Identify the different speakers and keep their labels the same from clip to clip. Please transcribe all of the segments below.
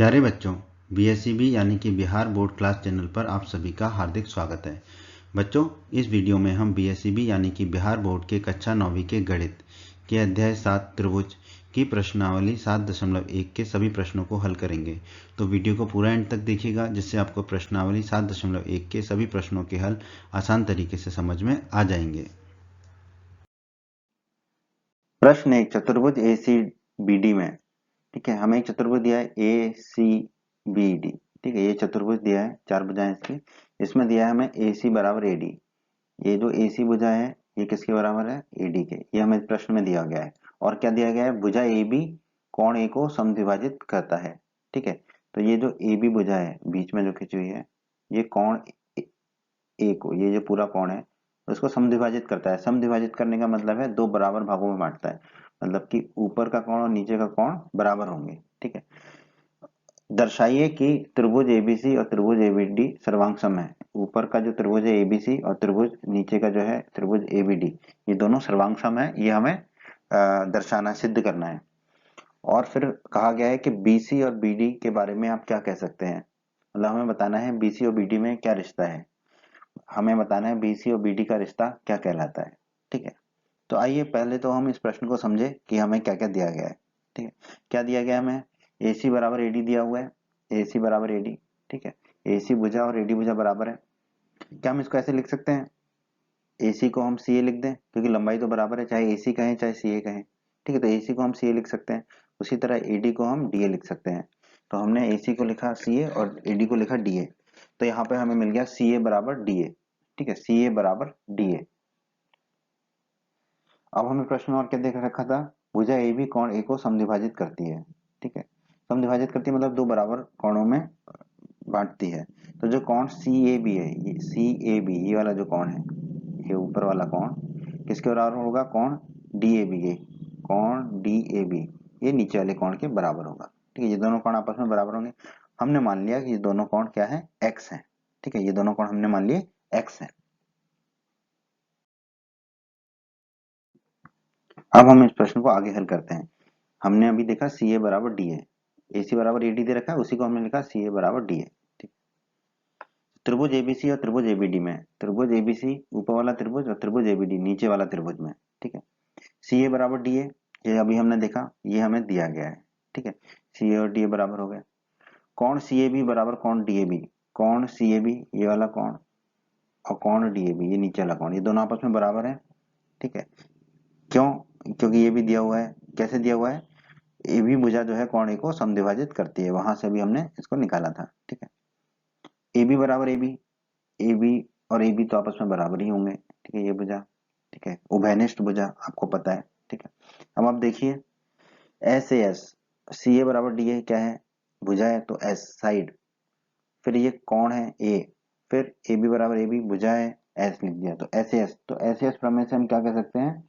Speaker 1: प्यारे बच्चों, बीएसईबी यानी कि बिहार बोर्ड क्लास चैनल पर आप सभी का हार्दिक स्वागत है। बच्चों, इस वीडियो में हम बीएसईबी यानी कि बिहार बोर्ड के कक्षा 9वीं के गणित के अध्याय 7 त्रिभुज की प्रश्नावली 7.1 के सभी प्रश्नों को हल करेंगे। तो वीडियो को पूरा एंड तक देखिएगा, जिससे आपको प्रश्नावली 7.1 के सभी प्रश्नों के हल आसान तरीके से समझ में आ जाएंगे।
Speaker 2: प्रश्न एक, चतुर्भुज ए सी बी डी में, ठीक है, हमें एक चतुर्भुज दिया है ए सी बी डी। ठीक है, ये चतुर्भुज दिया है, चार भुजाएं इसकी। इसमें दिया है हमें ए सी बराबर ए डी। ये जो ए सी भुजा है ये किसके बराबर है? ए डी के। ये हमें प्रश्न में दिया गया है। और क्या दिया गया है? भुजा ए बी कोण ए को समद्विभाजित करता है। ठीक है, तो ये जो ए बी भुजा है बीच में जो खींची हुई है, ये कोण ए को, ये जो पूरा कोण है उसको समद्विभाजित करता है। समद्विभाजित करने का मतलब है दो बराबर भागों में बांटता है, मतलब कि ऊपर का कोण और नीचे का कोण बराबर होंगे। ठीक है, दर्शाइए कि त्रिभुज एबीसी और त्रिभुज एबीडी सर्वांग है। ऊपर का जो त्रिभुज है एबीसी और त्रिभुज नीचे का जो है त्रिभुज एबीडी, ये दोनों सर्वांग है। ये हमें दर्शाना, सिद्ध करना है। और फिर कहा गया है कि बीसी और बीडी के बारे में आप क्या कह सकते हैं, मतलब हमें बताना है बीसी और बीडी में क्या रिश्ता है। हमें बताना है बीसी और बीडी का रिश्ता क्या कहलाता है। ठीक है, तो आइए पहले तो हम इस प्रश्न को समझे कि हमें क्या क्या दिया गया है। ठीक है, क्या दिया गया हमें? ए सी बराबर एडी दिया हुआ है। ए सी बराबर एडी। ठीक है, ए सी भुजा और एडी भुजा बराबर है। क्या हम इसको ऐसे लिख सकते हैं? ए सी को हम सी ए लिख दें, क्योंकि लंबाई तो बराबर है, चाहे ए सी कहें चाहे सी ए कहें। ठीक है, तो ए सी को हम सी ए लिख सकते हैं। उसी तरह एडी को हम डी ए लिख सकते हैं। तो हमने ए सी को लिखा सी ए और एडी को लिखा डी ए। तो यहाँ पे हमें मिल गया सी ए बराबर डी ए। ठीक है, सी ए बराबर डी ए। अब हमें प्रश्न और क्या देख रखा था? भुजा ए बी कोण ए को समद्विभाजित करती है। ठीक है, समद्विभाजित करती है मतलब दो बराबर कोणों में बांटती है। तो जो कोण सी ए बी है, ये सी ए बी, ये वाला जो कोण है, ये ऊपर वाला कोण किसके बराबर होगा? कोण डी ए बी के। कोण डी ए बी ये नीचे वाले कोण के बराबर होगा। ठीक है, ये दोनों कोण आपस में बराबर होंगे। हमने मान लिया कि ये दोनों कोण क्या है? एक्स है। ठीक है, ये दोनों कोण हमने मान लिए एक्स है। अब हम इस प्रश्न को आगे हल करते हैं। हमने अभी देखा सी ए बराबर डी है, ए सी बराबर ए डी दे रखा है, उसी को हमने लिखा सी ए बराबर डी है। ठीक, त्रिभुज एबीसी और त्रिभुज एबीडी में, त्रिभुज एबीसी ऊपर वाला त्रिभुज और त्रिभुज एबीडी नीचे वाला त्रिभुज में। ठीक है, सी ए बराबर डी ए, ये अभी हमने देखा, ये हमें दिया गया है। ठीक है, सी ए और डी ए बराबर हो गए। कौन सी ए बी बराबर कौन डी ए बी? कौन सी ए बी ये वाला कौन, और कौन डी ए बी ये नीचे वाला कौन, ये दोनों आपस में बराबर है। ठीक है, क्यों? क्योंकि ये भी दिया हुआ है। कैसे दिया हुआ है? ए बी भुजा जो है कोण ए को समद्विभाजित करती है, वहां से भी हमने इसको निकाला था। ठीक है, ए बी बराबर ए बी, ए बी और ए बी तो आपस में बराबर ही होंगे। ठीक है, ये भुजा, ठीक है, उभयनिष्ठ भुजा आपको पता है। ठीक है, अब आप देखिए एस ए एस, सी ए बराबर डी ए क्या है? भुजा है तो एस साइड, फिर ये कौन है? ए, फिर ए बी बराबर ए बी भुजा है, एस लिख दिया तो एस ए एस। तो एस ए एस प्रमेय से हम क्या कह सकते हैं?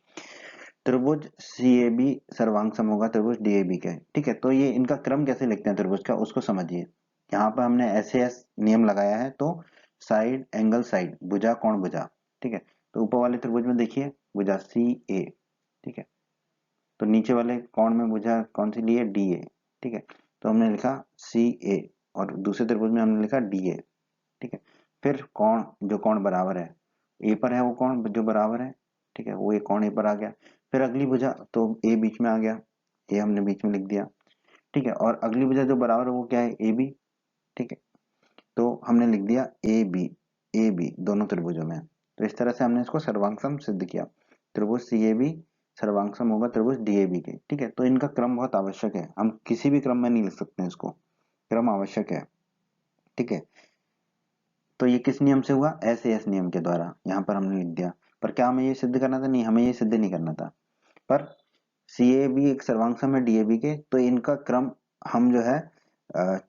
Speaker 2: त्रिभुज सी ए बी सर्वांग सम होगा त्रिभुज डी ए बी का। ठीक है, तो ये इनका क्रम कैसे लिखते हैं त्रिभुज का, उसको समझिए। यहाँ पर हमने एस एस नियम लगाया है, तो साइड एंगल साइड, भुजा कोण भुजा। ठीक है, तो ऊपर वाले त्रिभुज में देखिए भुजा सी ए। ठीक है, तो नीचे वाले कोण में भुजा कौन सी ली है? D A. ठीक है, तो हमने लिखा सी ए और दूसरे त्रिभुज में हमने लिखा डी ए। ठीक है, फिर कोण, जो कोण बराबर है ए पर है, वो कोण जो बराबर है। ठीक है, वो एक कोण ए पर आ गया। फिर अगली भुजा तो ए बीच में आ गया, ए हमने बीच में लिख दिया। ठीक है, और अगली भुजा जो बराबर है वो क्या है? A B. ठीक है, तो हमने लिख दिया ए बी, ए बी दोनों त्रिभुजों में। तो इस तरह से हमने इसको सर्वांगसम सिद्ध किया। त्रिभुज सी ए बी सर्वांगसम होगा त्रिभुज डी ए बी के। ठीक है, तो इनका क्रम बहुत आवश्यक है, हम किसी भी क्रम में नहीं लिख सकते हैं इसको, क्रम आवश्यक है। ठीक है, तो ये किस नियम से हुआ? एस ए एस नियम के द्वारा, यहाँ पर हमने लिख दिया। पर क्या हमें ये सिद्ध करना था? नहीं, हमें ये सिद्ध नहीं करना था। पर सी ए बी एक सर्वांगसम है डीएबी के, तो इनका क्रम हम जो है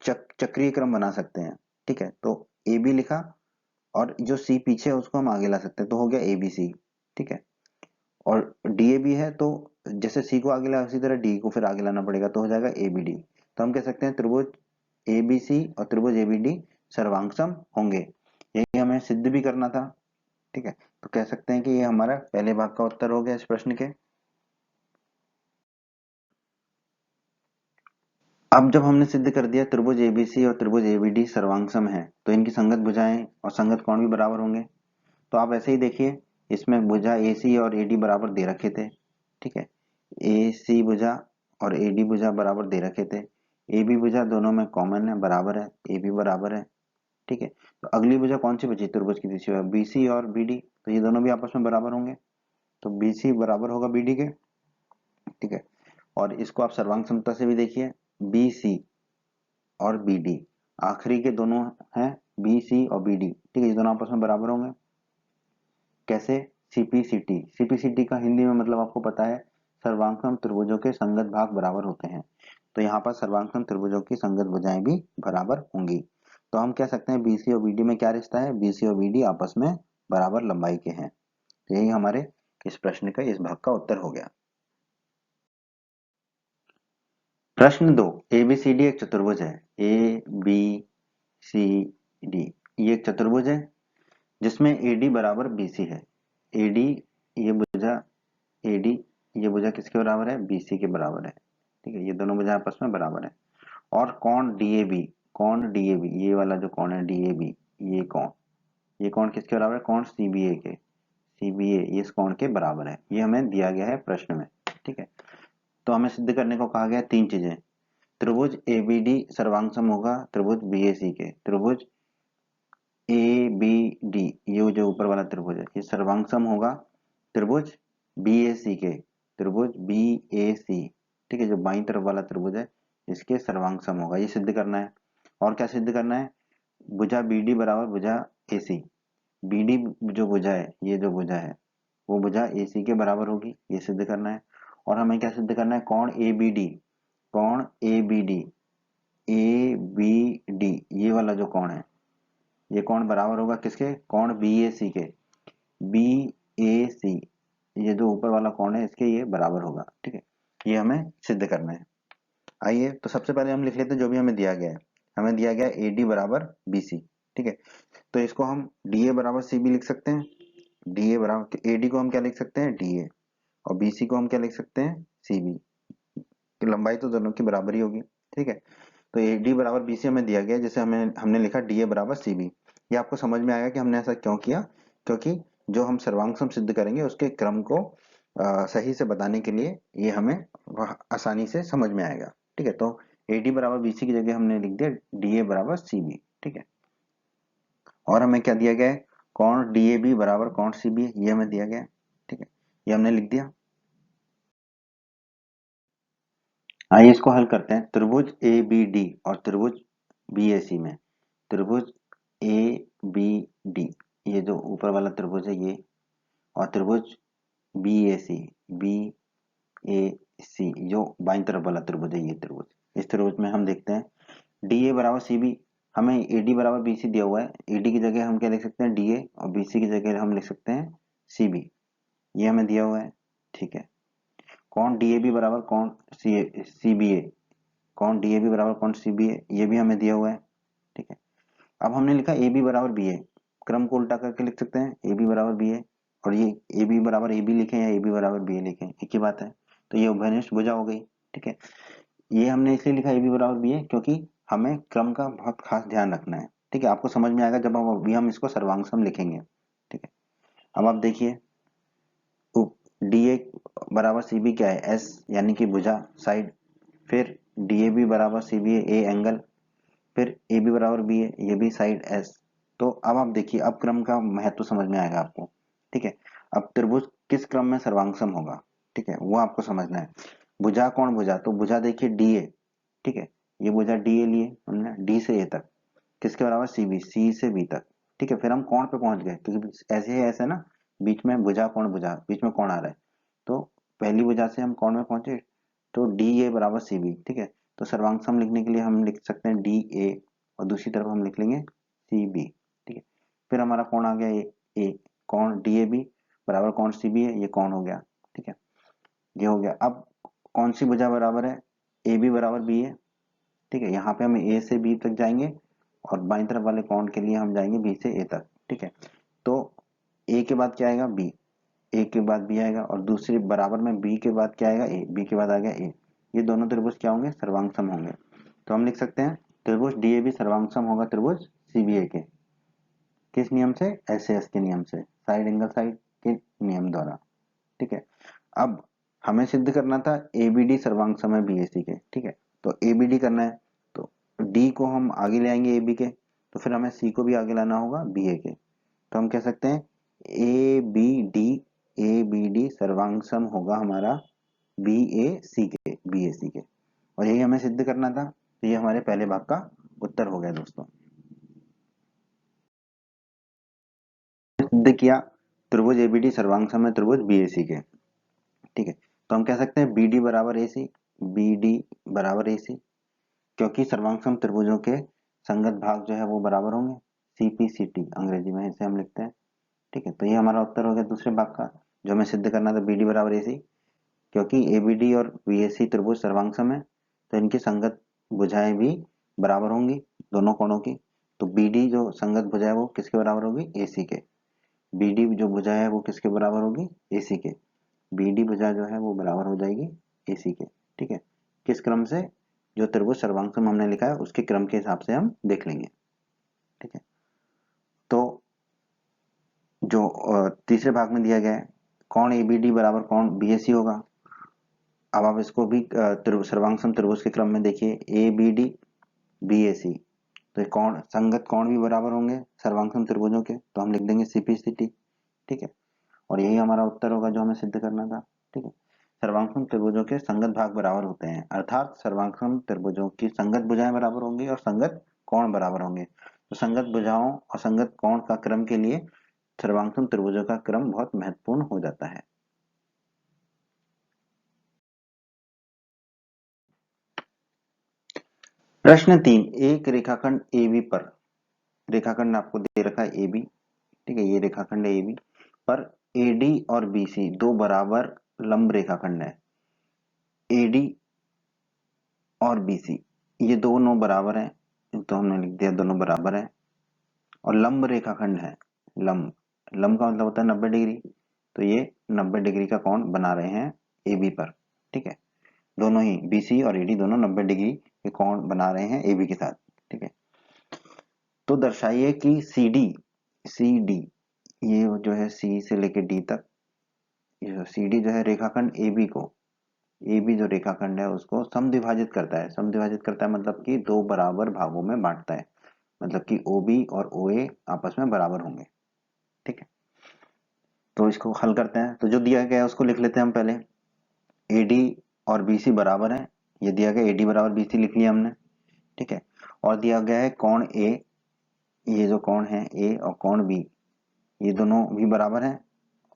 Speaker 2: चक्रीय क्रम बना सकते हैं। ठीक है, तो ए बी लिखा और जो सी पीछे है उसको हम आगे ला सकते हैं, तो हो गया ए बी सी। ठीक है, और डीएबी है तो जैसे सी को आगे लाया उसी तरह डी को फिर आगे लाना पड़ेगा, तो हो जाएगा ए बी डी। तो हम कह सकते हैं त्रिभुज ए बी सी और त्रिभुज ए बी डी सर्वांगसम होंगे। यही हमें सिद्ध भी करना था। ठीक है, तो कह सकते हैं कि ये हमारा पहले भाग का उत्तर हो गया इस प्रश्न के। अब जब हमने सिद्ध कर दिया त्रिभुज एबीसी और त्रिभुज एबीडी सर्वांग सम है, तो इनकी संगत भुजाएं और संगत कोण भी बराबर होंगे। तो आप ऐसे ही देखिए, इसमें भुजा एसी और एडी बराबर दे रखे थे, ठीक है। एसी भुजा और एडी भुजा बराबर दे रखे थे। एबी भुजा दोनों में कॉमन है, बराबर है, एबी बराबर है, ठीक है। तो अगली भुजा कौन सी बची त्रिभुज की तीसरी भुजा बीसी और बीडी, तो ये दोनों भी आपस में बराबर होंगे, तो बीसी बराबर होगा बीडी के, ठीक है। और इसको आप सर्वांग समता से भी देखिए, बीसी और बीडी आखिरी के दोनों हैं, बीसी और बीडी, ठीक है, ये दोनों आपस में बराबर होंगे। कैसे? सीपीसीटी, सीपीसीटी का हिंदी में मतलब आपको पता है, सर्वांगसम त्रिभुजों के संगत भाग बराबर होते हैं। तो यहाँ पर सर्वांगसम त्रिभुजों की संगत भुजाएं भी बराबर होंगी। तो हम कह सकते हैं बीसी और बीडी में क्या रिश्ता है, बीसी और बीडी आपस में बराबर लंबाई के हैं। तो यही हमारे इस प्रश्न का इस भाग का उत्तर हो गया। प्रश्न 2, एबीसीडी एक चतुर्भुज है। ए बी सी डी ये एक चतुर्भुज है जिसमें एडी बराबर बीसी है। एडी ये भुजा, एडी ये भुजा किसके बराबर है, बीसी के बराबर है, ठीक है। ये दोनों भुजा आपस में बराबर है। और कोण डीएबी, कोण डीएबी ये वाला जो कोण है डीएबी, ये कोण किसके बराबर है, कोण सीबीए के, सीबीए ये इस कोण के बराबर है। ये हमें दिया गया है प्रश्न में, ठीक है। तो हमें सिद्ध करने को कहा गया तीन चीजें। त्रिभुज एबीडी सर्वांगसम होगा त्रिभुज बीएसी के। त्रिभुज ए बी डी ये जो ऊपर वाला त्रिभुज है ये सर्वांगसम होगा त्रिभुज बीएसी के, त्रिभुज बीएसी, ठीक है। जो बाईं तरफ वाला त्रिभुज है इसके सर्वांगसम होगा, ये सिद्ध करना है। और क्या सिद्ध करना है, भुजा बीडी बराबर भुजा एसी, बीडी जो भुजा है, ये जो भुजा है वो भुजा एसी के बराबर होगी, ये सिद्ध करना है। और हमें क्या सिद्ध करना है, कोण एबीडी, कोण एबीडी, ए बी डी ये वाला जो कोण है ये कोण बराबर होगा किसके, कोण बीएसी के, बीएसी ये जो ऊपर वाला कोण है इसके ये बराबर होगा, ठीक है। ये हमें सिद्ध करना है। आइए तो सबसे पहले हम लिख लेते हैं जो भी हमें दिया गया है। हमें दिया गया एडी बराबर बीसी, ठीक है। तो इसको हम डीए बराबर सी भी लिख सकते हैं, डीए बराबर एडी को हम क्या लिख सकते हैं, डीए, और बीसी को हम क्या लिख सकते हैं, सीबी। लंबाई तो दोनों की बराबर ही होगी, ठीक है। तो एडी बराबर बीसी हमें दिया गया, जैसे हमने लिखा डीए बराबर सीबी। ये आपको समझ में आएगा कि हमने ऐसा क्यों किया, क्योंकि जो हम सर्वांग सिद्ध करेंगे उसके क्रम को सही से बताने के लिए ये हमें आसानी से समझ में आएगा, ठीक है। तो एडी बराबर बीसी की जगह हमने लिख दिया डीए बराबर सीबी, ठीक है। और हमें क्या दिया गया है, कोण डीएबी बराबर कोण सीबी, ये हमें दिया गया है, ठीक है। ये हमने लिख दिया। आइए इसको हल करते हैं। त्रिभुज ए बी डी और त्रिभुज बी ए सी में, त्रिभुज ए बी डी ये जो ऊपर वाला त्रिभुज है ये, और त्रिभुज बी ए सी, बी ए सी जो बाईं तरफ वाला त्रिभुज है ये त्रिभुज, इस त्रिभुज में हम देखते हैं डी ए बराबर सी बी। हमें ए डी बराबर बी सी दिया हुआ है, ए डी की जगह हम क्या लिख सकते हैं डी ए, और बी सी की जगह हम लिख सकते हैं सी बी, ये हमें दिया हुआ है, ठीक है। कौन डी ए बी बराबर कौन सी बी ए, कौन डी ए बी बराबर कौन सी बी ए, ये भी हमें दिया हुआ है, ठीक है। अब हमने लिखा ए बी बराबर बी ए, क्रम को उल्टा करके लिख सकते हैं ए बी बराबर बी ए, और ये ए बी बराबर ए बी लिखें या ए बी बराबर बी ए लिखें एक ही बात है। तो ये उभयनिष्ठ भुजा हो गई, ठीक है। ये हमने इसलिए लिखा ए बी बराबर बी ए क्योंकि हमें क्रम का बहुत खास ध्यान रखना है, ठीक है। आपको समझ में आएगा जब हम अभी हम इसको सर्वांगसम लिखेंगे, ठीक है। अब आप देखिए डी ए बराबर सी बी क्या है, एस यानी कि भुजा साइड, फिर डी ए बी बराबर सी बी ए एंगल, फिर ए बी बराबर बी ए ये भी साइड एस। तो अब आप देखिए अब क्रम का महत्व समझ में आएगा आपको, ठीक है। अब त्रिभुज किस क्रम में सर्वांगसम होगा, ठीक है, वो आपको समझना है। भुजा कौन भुजा, तो भुजा देखिए डी ए, ठीक है। ये भुजा डी ए लिए हमने, डी से ए तक किसके बराबर सी बी, सी से बी तक, ठीक है। फिर हम कोण पे पहुंच गए क्योंकि ऐसे है ऐसे ना, बीच में भुजा कोण भुजा बीच में कोण आ रहा है, तो पहली भुजा से हम कोण में पहुंचे, तो डी ए बराबर सी बी, ठीक है। तो सर्वांगसम लिखने के लिए हम लिख सकते हैं डी ए, और दूसरी तरफ हम लिख लेंगे सी बी, ठीक है। फिर हमारा कोण आ गया ए, कोण डी ए बी बराबर कोण सी बी है, ये कोण हो गया, ठीक है। ये हो गया। अब कौन सी भुजा बराबर है, ए बी बराबर बी है, ठीक है। यहाँ पे हम ए से बी तक जाएंगे और बाईं तरफ वाले कोण के लिए हम जाएंगे बी से ए तक, ठीक है। तो ए के बाद क्या आएगा बी, ए के बाद बी आएगा, और दूसरे बराबर में बी के बाद क्या आएगा ए, बी के बाद आ गया ए। ये दोनों त्रिभुज क्या होंगे, सर्वांगसम होंगे। तो हम लिख सकते हैं त्रिभुज डीएबी सर्वांग होगा त्रिभुज सीबीए के, किस नियम से, एसएएस के नियम से, साइड एंगल साइड के नियम द्वारा। ठीक है, अब हमें सिद्ध करना था एबीडी सर्वांग है बीएसी के। ठीक है, तो एबीडी करना है तो डी को हम आगे ले आएंगे एबी के, तो फिर हमें सी को भी आगे लाना होगा बीए के। तो हम कह सकते हैं ए बी डी सर्वांग होगा हमारा बी ए सी के, बी ए सी के, और यही हमें सिद्ध करना था। तो ये हमारे पहले भाग का उत्तर हो गया दोस्तों। सिद्ध किया त्रिभुज एबीडी सर्वांग है त्रिभुज बीएसी के। ठीक है, तो हम कह सकते हैं बी डी बराबर ए सी, बी डी बराबर ए सी, क्योंकि सर्वांग त्रिभुजों के संगत भाग जो है वो बराबर होंगे, सीपीसीटी अंग्रेजी में इसे हम लिखते हैं। ठीक है, तो ये हमारा उत्तर हो गया दूसरे भाग का, जो हमें सिद्ध करना था बी डी बराबर ए सी, क्योंकि ए बी डी और बी ए सी त्रिभुज सर्वांग है तो इनकी संगत भुजाएं भी बराबर होंगी दोनों कोणों की। तो बी डी जो संगत भुजा है वो किसके बराबर होगी, ए सी के। बी डी जो भुजा है वो किसके बराबर होगी, ए सी के। बी डी भुजा जो है वो बराबर हो जाएगी ए सी के। ठीक है, किस क्रम से, जो त्रिभुज सर्वांग हमने लिखा है उसके क्रम के हिसाब से हम देख लेंगे। ठीक है, तो जो तीसरे भाग में दिया गया है कौन एबीडी बराबर कौन बीएसी होगा। अब आप इसको भी सर्वांग त्रिभुज के क्रम में देखिए, ए बी डी बी ए सी, तो कौन संगत कौन भी बराबर होंगे सर्वांग त्रिभुजों के, तो हम लिख देंगे सीपीसीटी। ठीक है, और यही हमारा उत्तर होगा जो हमें सिद्ध करना था। ठीक है, सर्वांग त्रिभुजों के संगत भाग बराबर होते हैं, अर्थात सर्वांग त्रिभुजों की संगत भुजाएं बराबर होंगी और संगत कोण बराबर होंगे। तो संगत भुजाओं और संगत कोण का क्रम के लिए सर्वांग त्रिभुजों का क्रम बहुत महत्वपूर्ण हो जाता है। प्रश्न 3, एक रेखाखंड AB पर, रेखाखंड आपको दे रखा है AB। ठीक है, ये रेखाखंड है AB पर AD और BC दो बराबर लंब रेखाखंड है। AD और BC ये दोनों बराबर हैं, तो हमने लिख दिया दोनों बराबर हैं, और लंब रेखाखंड है। लंब, लंब का मतलब होता है 90 डिग्री, तो ये 90 डिग्री का कोण बना रहे हैं AB पर। ठीक है, दोनों ही BC और AD दोनों 90 डिग्री के कोण बना रहे हैं AB के साथ। ठीक है, तो दर्शाइए कि CD ये जो है C से लेके D तक, ये CD जो है रेखाखंड AB को, AB जो रेखाखंड है उसको समद्विभाजित करता है। समद्विभाजित करता है मतलब कि दो बराबर भागों में बांटता है, मतलब कि OB और OA आपस में बराबर होंगे। ठीक है, तो इसको हल करते हैं। तो जो दिया गया है उसको लिख लेते हैं हम पहले। AD और BC बराबर है, ये दिया गया AD बराबर BC लिख लिया हमने। ठीक है, और दिया गया है कोण A, ये जो कोण है A और कोण B ये दोनों भी बराबर हैं,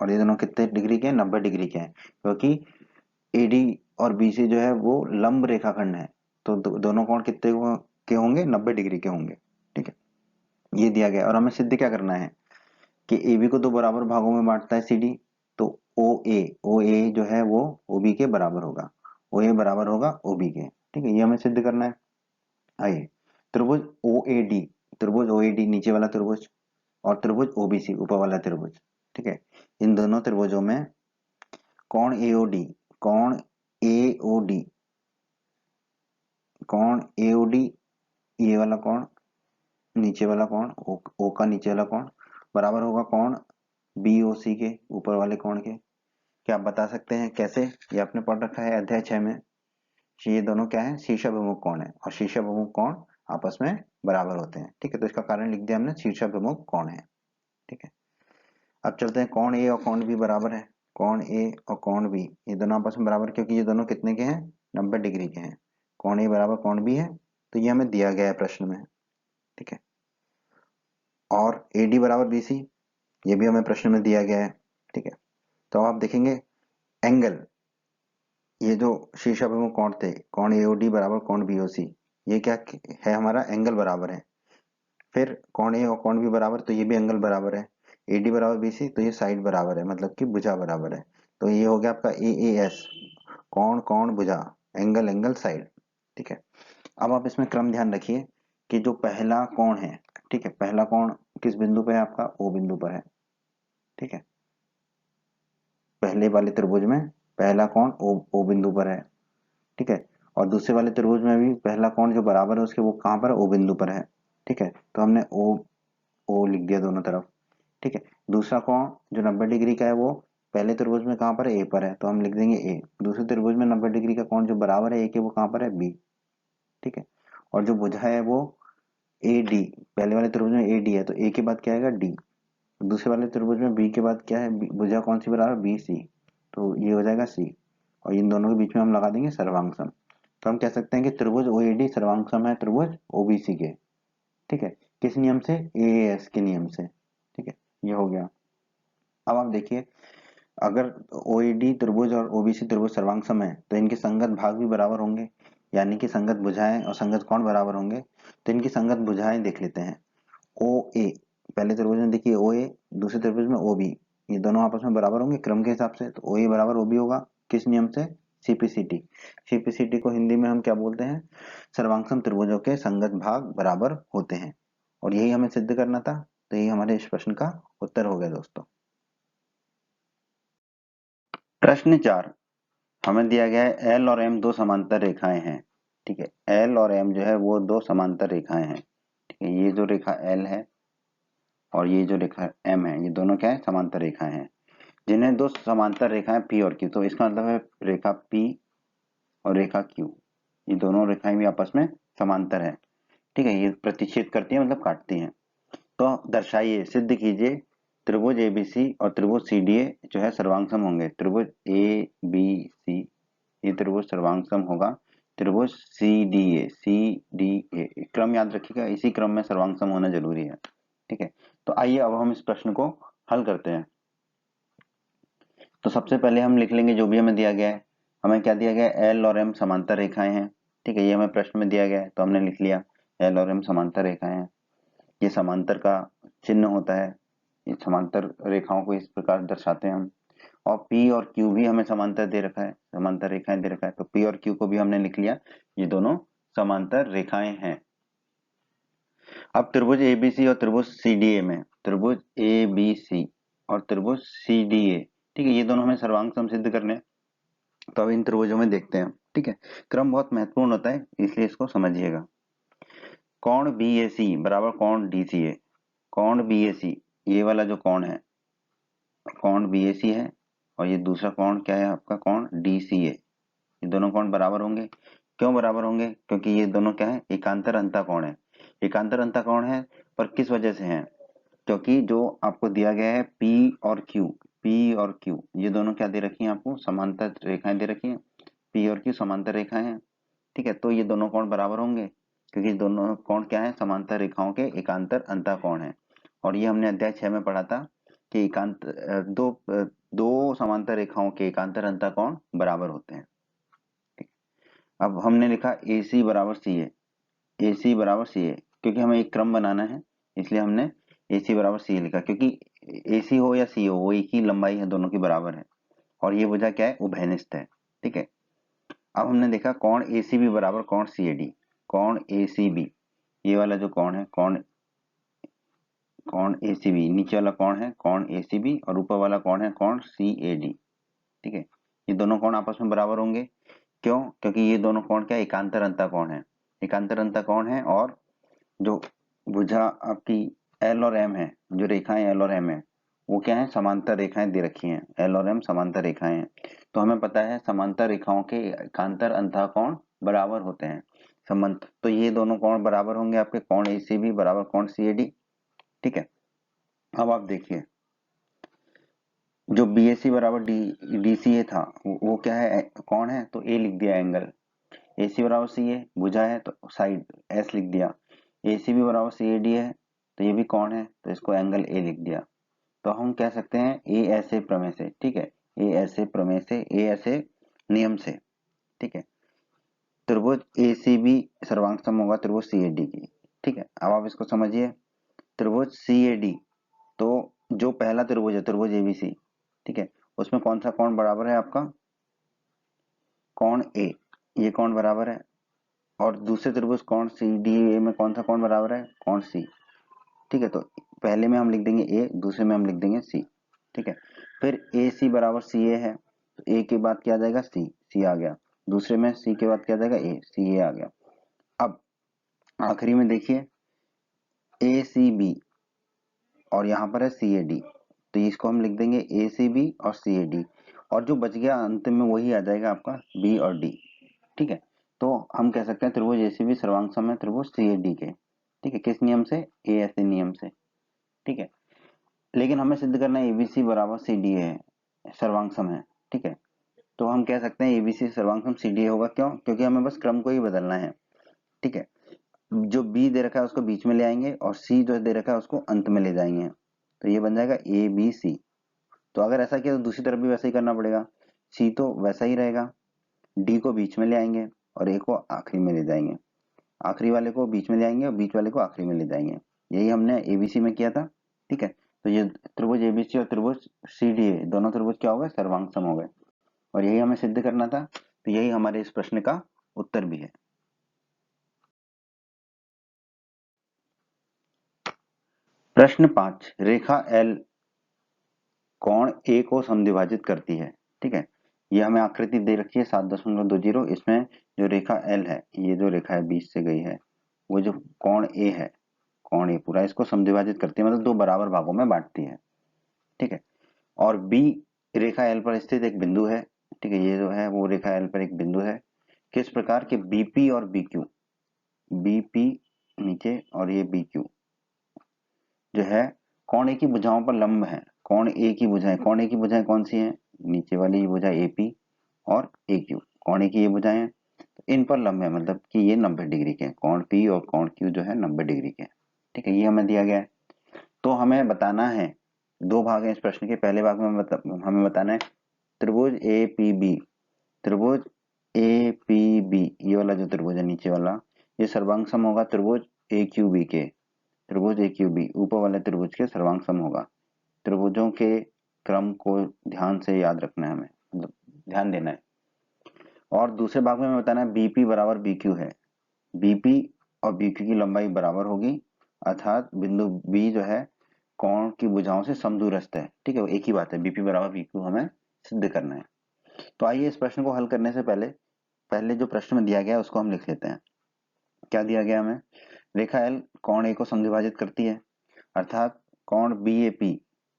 Speaker 2: और ये दोनों कितने डिग्री के हैं, 90 डिग्री के हैं, क्योंकि AD और BC जो है वो लंब रेखाखंड है, तो दोनों कोण कितने के होंगे, 90 डिग्री के होंगे। ठीक है, ये दिया गया, और हमें सिद्ध क्या करना है कि AB को दो बराबर भागों में बांटता है CD, तो OA जो है वो OB के बराबर होगा, OA बराबर होगा OB के। ठीक है, ये हमें सिद्ध करना है। आइए, त्रिभुज OAD, त्रिभुज OAD नीचे वाला त्रिभुज, और त्रिभुज OBC ऊपर वाला त्रिभुज। ठीक है, इन दोनों त्रिभुजों में कोण AOD, कोण AOD, कोण AOD, ये वाला कोण, नीचे वाला कोण O का नीचे वाला कोण बराबर होगा कोण BOC के, ऊपर वाले कोण के। क्या आप बता सकते हैं कैसे, ये आपने पढ़ रखा है अध्याय 6 में। ये दोनों क्या है, शीर्षाभिमुख कोण है, और शीर्षाभिमुख कोण आपस में बराबर होते हैं। ठीक है, तो इसका कारण लिख दिया हमने, शीर्षाभिमुख कोण है। ठीक है, अब चलते हैं, कोण A और कोण B बराबर है। कोण A और कोण B ये दोनों आपस में बराबर, क्योंकि ये दोनों कितने के हैं, 90 डिग्री के हैं। कोण A बराबर कोण B है, तो ये हमें दिया गया है प्रश्न में। ठीक है, और AD बराबर BC ये भी हमें प्रश्न में दिया गया है। ठीक है, तो आप देखेंगे एंगल, ये जो शीर्षाभिमुख कोण थे, कोण AOD बराबर कोण BOC, ये क्या है, हमारा एंगल बराबर है। फिर कोण A और कोण B बराबर, तो ये भी एंगल बराबर है। AD बराबर BC, तो ये साइड बराबर है, मतलब कि भुजा बराबर है। तो ये हो गया आपका AAS, कोण कोण भुजा, एंगल एंगल साइड। ठीक है, अब आप इसमें क्रम ध्यान रखिए कि जो पहला कोण है, ठीक है, पहला कोण किस बिंदु पे है, आपका O बिंदु पर है। ठीक है, पहले वाले त्रिभुज में पहला कोण O बिंदु पर है। ठीक है, और दूसरे वाले त्रिभुज में भी पहला कोण जो बराबर है उसके वो कहाँ पर है, ओ बिंदु पर है। ठीक है, तो हमने ओ लिख दिया दोनों तरफ। ठीक है, दूसरा कोण जो 90 डिग्री का है वो पहले त्रिभुज में कहाँ पर है, ए पर है, तो हम लिख देंगे ए। दूसरे त्रिभुज में 90 डिग्री का कोण जो बराबर है ए के वो कहाँ पर है, बी। ठीक है, और जो भुजा है वो ए डी, पहले वाले त्रिभुज में ए डी है तो ए के बाद क्या आएगा, डी। दूसरे वाले त्रिभुज में बी के बाद क्या है, भुजा कौन सी बराबर, बी सी, तो ये हो जाएगा सी। और इन दोनों के बीच में हम लगा देंगे सर्वांग सम। तो हम कह सकते हैं कि त्रिभुज ओएडी सर्वांग सम है त्रिभुज ओबीसी के। ठीक है, किस नियम से, एएस के नियम से। ठीक है, ये हो गया। अब आप देखिए, अगर ओईडी त्रिभुज और ओबीसी त्रिभुज सर्वांग सम है तो इनके संगत भाग भी बराबर होंगे, यानी कि संगत भुजाएं और संगत कोण बराबर होंगे। तो इनकी संगत भुजाएं देख लेते हैं। ओ ए, पहले त्रिभुज में देखिए ओ ए, दूसरे त्रिभुज में ओ बी, ये दोनों आपस में बराबर होंगे क्रम के हिसाब से, तो ओ ए बराबर ओ बी होगा। किस नियम से, सीपीसीटी। सीपीसीटी को हिंदी में हम क्या बोलते हैं, सर्वांगसम त्रिभुजों के संगत भाग बराबर होते हैं। और यही हमें सिद्ध करना था, तो यही हमारे इस प्रश्न का उत्तर हो गया दोस्तों। प्रश्न 4, हमें दिया गया है एल और एम दो समांतर रेखाएं हैं। ठीक है, एल और एम जो है वो दो समांतर रेखाएं हैं। ठीक है, ये जो रेखा एल है और ये जो रेखा एम है, ये दोनों क्या है, समांतर रेखाएं हैं, जिन्हें दो समांतर रेखाएं पी और क्यू, तो इसका मतलब है रेखा पी और रेखा क्यू, ये दोनों रेखाएं भी आपस में समांतर है। ठीक है, ये प्रतिच्छेद करती है मतलब काटती हैं। तो दर्शाइए, सिद्ध कीजिए त्रिभुज एबीसी और त्रिभुज सीडीए जो है सर्वांगसम होंगे। त्रिभुज ए बी सी, ये त्रिभुज सर्वांगसम होगा। त्रिभुज सी डी ए, क्रम याद रखिएगा, इसी क्रम में सर्वांगसम होना जरूरी है। ठीक है, तो आइए अब हम इस प्रश्न को हल करते हैं। तो सबसे पहले हम लिख लेंगे जो भी हमें दिया गया है। हमें क्या दिया गया है, एल और एम समांतर रेखाएं हैं। ठीक है, ये हमें प्रश्न में दिया गया है तो हमने लिख लिया एल और एम समांतर रेखाएं हैं। ये समांतर का चिन्ह होता है, ये समांतर रेखाओं को इस प्रकार दर्शाते हैं हम। और P और Q भी हमें समांतर दे रखा है, समांतर रेखाएं दे रखा है, तो P और Q को भी हमने लिख लिया, ये दोनों समांतर रेखाएं हैं। अब त्रिभुज ABC और त्रिभुज CDA में, त्रिभुज ABC और त्रिभुज CDA, ठीक है, ये दोनों हमें सर्वांग सम सिद्ध करने हैं। तो अब इन त्रिभुजों में देखते हैं। ठीक है, क्रम बहुत महत्वपूर्ण होता है इसलिए इसको समझिएगा। कोण BAC बराबर कोण DCA। कोण BAC, ये वाला जो कोण है, कोण BAC है, और ये दूसरा कोण क्या है आपका, कोण DCA। ये दोनों कोण बराबर होंगे। क्यों बराबर होंगे, क्योंकि ये दोनों क्या है, एकांतर अंतःकोण है। एकांतर अंतःकोण है, पर किस वजह से है, क्योंकि जो आपको दिया गया है P और Q, P और Q ये दोनों क्या दे रखी हैं आपको, समांतर रेखाएं दे रखी हैं। P और Q समांतर रेखाएं हैं। ठीक है, तो ये दोनों कोण बराबर होंगे, क्योंकि दोनों कोण क्या है, समांतर रेखाओं के एकांतर अंतःकोण है। और ये हमने अध्याय 6 में पढ़ा था कि दो समांतर रेखाओं के एकांतर अंतःकोण बराबर होते हैं। अब हमने लिखा AC बराबर सी ए, AC बराबर सी ए, क्योंकि हमें एक क्रम बनाना है इसलिए हमने AC बराबर सी ए लिखा, क्योंकि AC हो या सी हो वो एक ही लंबाई है, दोनों की बराबर है। और ये भुजा क्या है, उभयनिष्ठ है। ठीक है, अब हमने देखा कोण ACB बराबर कोण CAD। कोण ACB, ये वाला जो कोण है, कोण ACB, नीचे वाला कोण है कोण ACB और ऊपर वाला कोण है कोण CAD। ठीक है, ये दोनों कोण आपस में बराबर होंगे। क्यों, क्योंकि ये दोनों कोण क्या, एकांतर अंतःकोण है, एकांतर अंतःकोण है। और जो भुजा आपकी एल और एम है, जो रेखाएं एल और एम है वो क्या है, समांतर रेखाएं दे रखी हैं, एल और एम समांतर रेखाएं हैं। तो हमें पता है समांतर रेखाओं के एकांतर अंतःकोण बराबर होते हैं। संबंध, तो ये दोनों कोण बराबर होंगे आपके, कोण एसीबी बराबर कोण सीएडी। ठीक है, अब आप देखिए जो बीएससी बराबर डीसीए था वो क्या है, कौन है, तो ए लिख दिया एंगल। एसी बराबर सी ए, भुजा है तो साइड एस लिख दिया। एसी भी बराबर सी ए डी है तो ये भी कौन है, तो इसको एंगल ए लिख दिया। तो हम कह सकते हैं ए ऐसे प्रमेय से, ठीक है, ए ऐसे प्रमेय से, ए ऐसे नियम से। ठीक है, त्रिभुज ए सी बी सर्वांग होगा त्रिभुज सी ए डी की। ठीक है, अब आप इसको समझिए, त्रिभुज सी ए डी, तो जो पहला त्रिभुज है त्रिभुज एबीसी, ठीक है, उसमें कौन सा कोण बराबर है आपका, कोण ए, ये कोण बराबर है। और दूसरे त्रिभुज कोण सी डी ए में कौन सा कोण बराबर है, कोण सी। ठीक है, तो पहले में हम लिख देंगे ए, दूसरे में हम लिख देंगे सी। ठीक है, फिर ए सी बराबर सी ए है, तो ए के बाद क्या आ जाएगा, सी, सी आ गया। दूसरे में सी के बाद क्या आ जाएगा ए, सी ए आ गया। अब आखिरी में देखिए ए सी बी और यहाँ पर है सी ए डी, तो इसको हम लिख देंगे ए सी बी और सी ए डी, और जो बच गया अंत में वही आ जाएगा आपका बी और डी। ठीक है, तो हम कह सकते हैं त्रिभुज एसीबी सर्वांग सम है त्रिभुज सी ए डी के। ठीक है, किस नियम से? ए ऐसे नियम से। ठीक है, लेकिन हमें सिद्ध करना है एबीसी बराबर सी डी है, सर्वांग सम है। ठीक है, तो हम कह सकते हैं एबीसी सर्वांग सम सी डी होगा। क्यों? क्योंकि हमें बस क्रम को ही बदलना है। ठीक है, जो बी दे रखा है उसको बीच में ले आएंगे और सी जो दे रखा है उसको अंत में ले जाएंगे, तो ये बन जाएगा ए बी सी। तो अगर ऐसा किया तो दूसरी तरफ भी वैसा ही करना पड़ेगा, सी तो वैसा ही रहेगा, डी को बीच में ले आएंगे और ए को आखिरी में ले जाएंगे, आखिरी वाले को बीच में ले आएंगे और बीच वाले को आखिरी में ले जाएंगे। यही हमने एबीसी में किया था। ठीक है, तो ये त्रिभुज एबीसी और त्रिभुज सी डी दोनों त्रिभुज क्या हो गए? सर्वांग सम हो गए, और यही हमें सिद्ध करना था। तो यही हमारे इस प्रश्न का उत्तर भी है। प्रश्न 5, रेखा एल कोण ए को समद्विभाजित करती है। ठीक है, ये हमें आकृति दे रखी है 7.20, इसमें जो रेखा एल है, ये जो रेखा है बीच से गई है, वो जो कोण ए है, कोण ए पूरा इसको समद्विभाजित करती है, मतलब दो बराबर भागों में बांटती है। ठीक है, और बी रेखा एल पर स्थित एक बिंदु है। ठीक है, ये जो है वो रेखा एल पर एक बिंदु है। किस प्रकार के? बीपी और बीक्यू, बीपी नीचे और ये बीक्यू जो है कोण ए की भुजाओं पर लंब है। कोण ए की भुजाएं, कोण ए की भुजाएं कौन सी हैं? नीचे वाली ये भुजा एपी और ए क्यू, कोण ए की ये भुजाएं हैं, तो इन पर लंब है, मतलब कि ये 90 डिग्री के हैं। कोण पी और कोण क्यू जो है 90 डिग्री के हैं। ठीक है, ये हमें दिया गया है। तो हमें बताना है, दो भाग हैं इस प्रश्न के। पहले भाग में हमें बताना है त्रिभुज ए पी बी, त्रिभुज ए पी बी ये वाला जो त्रिभुज है नीचे वाला, ये सर्वांग सम होगा त्रिभुज ए क्यू बी के। त्रिभुज ए क्यू बी ऊपर वाले त्रिभुज के सर्वांग सम होगा। त्रिभुजों के क्रम को ध्यान से याद रखना है हमें, मतलब ध्यान देना है। और दूसरे भाग में हमें बताना है बीपी बराबर बीक्यू है। बीपी और बीक्यू की लंबाई बराबर होगी, अर्थात बिंदु बी जो है कोण की भुजाओं से समदूरस्थ है। ठीक है, वो एक ही बात है, बीपी बराबर बीक्यू हमें सिद्ध करना है। तो आइए इस प्रश्न को हल करने से पहले पहले जो प्रश्न में दिया गया है उसको हम लिख लेते हैं। क्या दिया गया हमें? रेखा एल कोण ए को समद्विभाजित करती है, अर्थात कोण बी ए पी,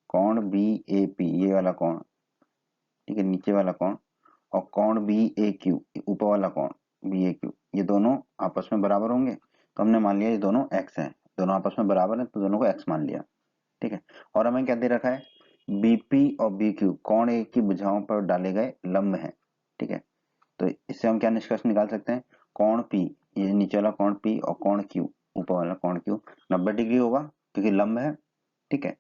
Speaker 2: कोण बी ए पी ये वाला कोण, ठीक है नीचे वाला कोण, और कोण बी ए क्यू ऊपर वाला कोण बी ए क्यू, ये दोनों आपस में बराबर होंगे। तो हमने मान लिया ये दोनों x हैं, दोनों आपस में बराबर हैं, तो दोनों को x मान लिया। ठीक है, और हमें क्या दे रखा है? बीपी और बी क्यू कोण ए की भुजाओं पर डाले गए लंब हैं। ठीक है, तो इससे हम क्या निष्कर्ष निकाल सकते हैं? कोण P, ये नीचे वाला कोण P और कोण Q ऊपर वाला कोण Q 90 डिग्री होगा, क्योंकि लंब है। ठीक है,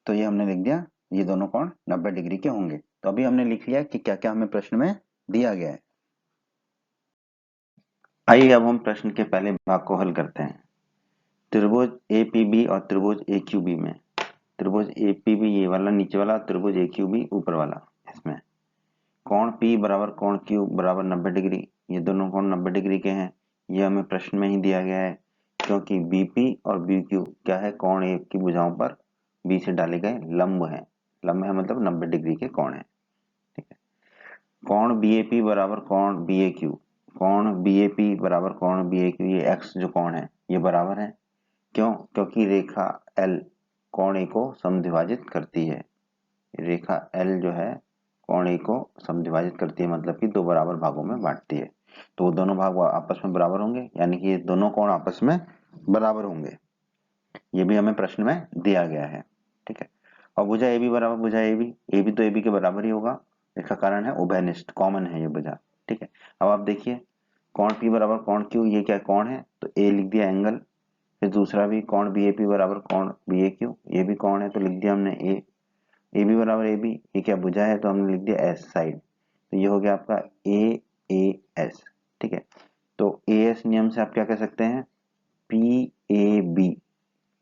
Speaker 2: तो ये हमने लिख दिया, ये दोनों कोण 90 डिग्री के होंगे। तो अभी हमने लिख लिया कि क्या क्या हमें प्रश्न में दिया गया है। आइए अब हम प्रश्न के पहले भाग को हल करते हैं। त्रिभुज एपीबी और त्रिभुज एक्यूबी में, त्रिभुज एपीबी ये वाला नीचे वाला, त्रिभुज एक्यूबी ऊपर वाला, इसमें कोण P बराबर कोण Q बराबर 90 डिग्री, ये दोनों कोण 90 डिग्री के हैं। ये हमें प्रश्न में ही दिया गया है, क्योंकि BP और BQ क्या है? कोण A की भुजाओं पर B से डाले गए लंब हैं। लंब है मतलब 90 डिग्री के कोण है। ठीक है, कोण BAP बराबर कोण BAQ, कोण BAP बराबर कोण BAQ, ये x जो कोण है ये बराबर है। क्यों? क्योंकि रेखा L कोण A को समद्विभाजित करती है। रेखा L जो है कोण ए को समद्विभाजित करती है, मतलब कि दो बराबर भागों में बांटती है। तो वो दोनों भाग आपस में बराबर होंगे, यानी कि ये दोनों कोण आपस में बराबर होंगे। ये भी हमें प्रश्न में दिया गया है। ठीक है, और भुजा ए बी बराबर भुजा ए बी तो ए बी के बराबर ही होगा, इसका कारण है उभयनिष्ठ, कॉमन है ये भुजा। ठीक है, अब आप देखिए कोण P बराबर कोण Q, ये क्या कोण है? तो ए लिख दिया एंगल, फिर दूसरा भी कोण BAP बराबर कोण BAQ, ये भी कोण है तो लिख दिया हमने ए। ए बी बराबर ए बी, ये क्या भुजा है? तो हमने लिख दिया एस साइड, तो ये हो गया आपका ए ए एस। ठीक है, तो ए एस नियम से आप क्या कह सकते हैं? पी ए बी,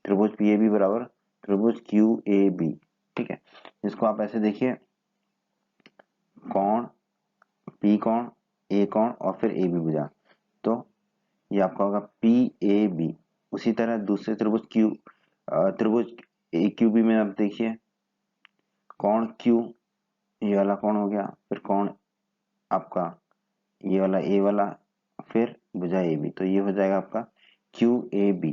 Speaker 2: त्रिभुज पी ए बी बराबर त्रिभुज क्यू ए बी। ठीक है, इसको आप ऐसे देखिए, कोण पी कोण ए कोण और फिर ए बी भुजा, तो ये आपका होगा पी ए बी। उसी तरह दूसरे त्रिभुज क्यू, त्रिभुज ए क्यू बी में आप देखिए कोण क्यू, ये वाला कोण हो गया, फिर कोण आपका ये वाला ए वाला, फिर भुजा ए बी, तो ये हो जाएगा आपका क्यू ए बी।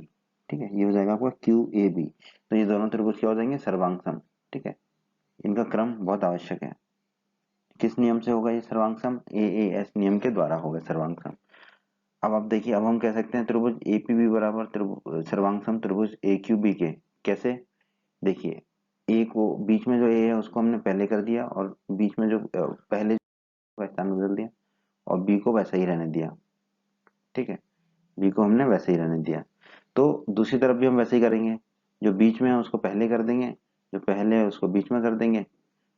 Speaker 2: ठीक है, ये हो जाएगा आपका क्यू ए बी। तो ये दोनों त्रिभुज क्या हो जाएंगे, सर्वांग सम। ठीक है, इनका क्रम बहुत आवश्यक है। किस नियम से होगा ये सर्वांग सम, ए ए एस नियम के द्वारा होगा सर्वांग सम। अब आप देखिए, अब हम कह सकते हैं त्रिभुज एपीबी बराबर त्रिभुज सर्वांग सम त्रिभुज ए क्यू बी के। कैसे, देखिए ए को बीच में जो ए है उसको हमने पहले कर दिया, और बीच में जो पहले स्थान बदल दिया, और बी को वैसा ही रहने दिया। ठीक है, बी को हमने वैसे ही रहने दिया। तो दूसरी तरफ भी हम वैसे ही करेंगे, जो बीच में है उसको पहले कर देंगे, जो पहले है उसको बीच में कर देंगे,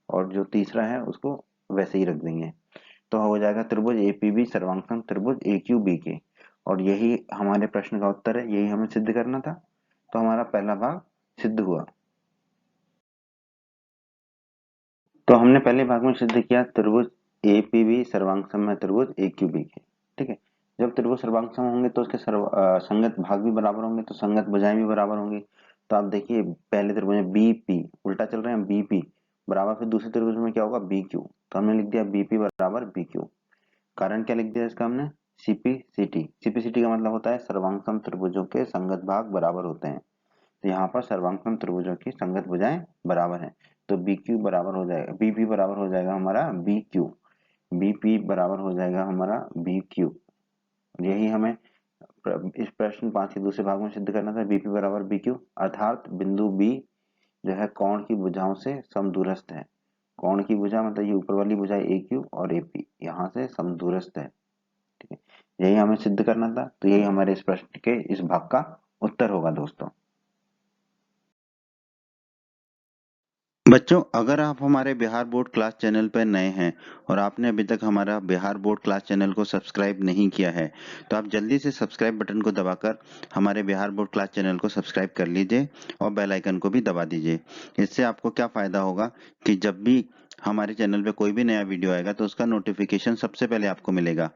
Speaker 2: और जो तीसरा है उसको वैसे ही रख देंगे। तो हो जाएगा त्रिभुज एपीबी सर्वांग त्रिभुज ए क्यू बी के। और यही हमारे प्रश्न का उत्तर है, यही हमें सिद्ध करना था। तो हमारा पहला भाग सिद्ध हुआ। तो हमने पहले भाग में सिद्ध किया त्रिभुज एपीबी सर्वांग है त्रिभुज ए क्यू बी के। ठीक है, जब त्रिभुज सर्वांग होंगे तो उसके संगत भाग भी बराबर होंगे, तो संगत भुजाएं भी बराबर होंगी। तो आप देखिए, पहले त्रिभुज में बीपी उल्टा चल रहे हैं, बीपी बराबर, फिर दूसरे त्रिभुज में क्या होगा, बी क्यू। तो हमने लिख दिया बीपी बराबर बी क्यू। कारण क्या लिख दिया इसका हमने, सीपीसीटी। सीपीसीटी का मतलब होता है सर्वांग त्रिभुजों के संगत भाग बराबर होते हैं। तो यहाँ पर सर्वांग त्रिभुजों की संगत भुजाएं बराबर हैं। तो बी क्यू बराबर हो जाएगा, बीपी बराबर हो जाएगा हमारा बी क्यू, बीपी बराबर हो जाएगा हमारा बी क्यू। यही हमें इस प्रश्न 5 के दूसरे भाग में सिद्ध करना था, बीपी बराबर बी क्यू, अर्थात बिंदु बी जो है कोण की भुजाओं से समदूरस्थ है। कोण की भुजा मतलब ये ऊपर वाली भुजा ए क्यू और ए पी यहाँ से समदूरस्थ है। ठीक है, यही हमें सिद्ध करना था। तो यही हमारे इस प्रश्न के इस भाग का उत्तर होगा दोस्तों।
Speaker 1: बच्चों, अगर आप हमारे बिहार बोर्ड क्लास चैनल पर नए हैं और आपने अभी तक हमारा बिहार बोर्ड क्लास चैनल को सब्सक्राइब नहीं किया है, तो आप जल्दी से सब्सक्राइब बटन को दबाकर हमारे बिहार बोर्ड क्लास चैनल को सब्सक्राइब कर लीजिए और बेल आइकन को भी दबा दीजिए। इससे आपको क्या फ़ायदा होगा कि जब भी हमारे चैनल पे कोई भी नया वीडियो आएगा तो उसका नोटिफिकेशन सबसे पहले आपको मिलेगा,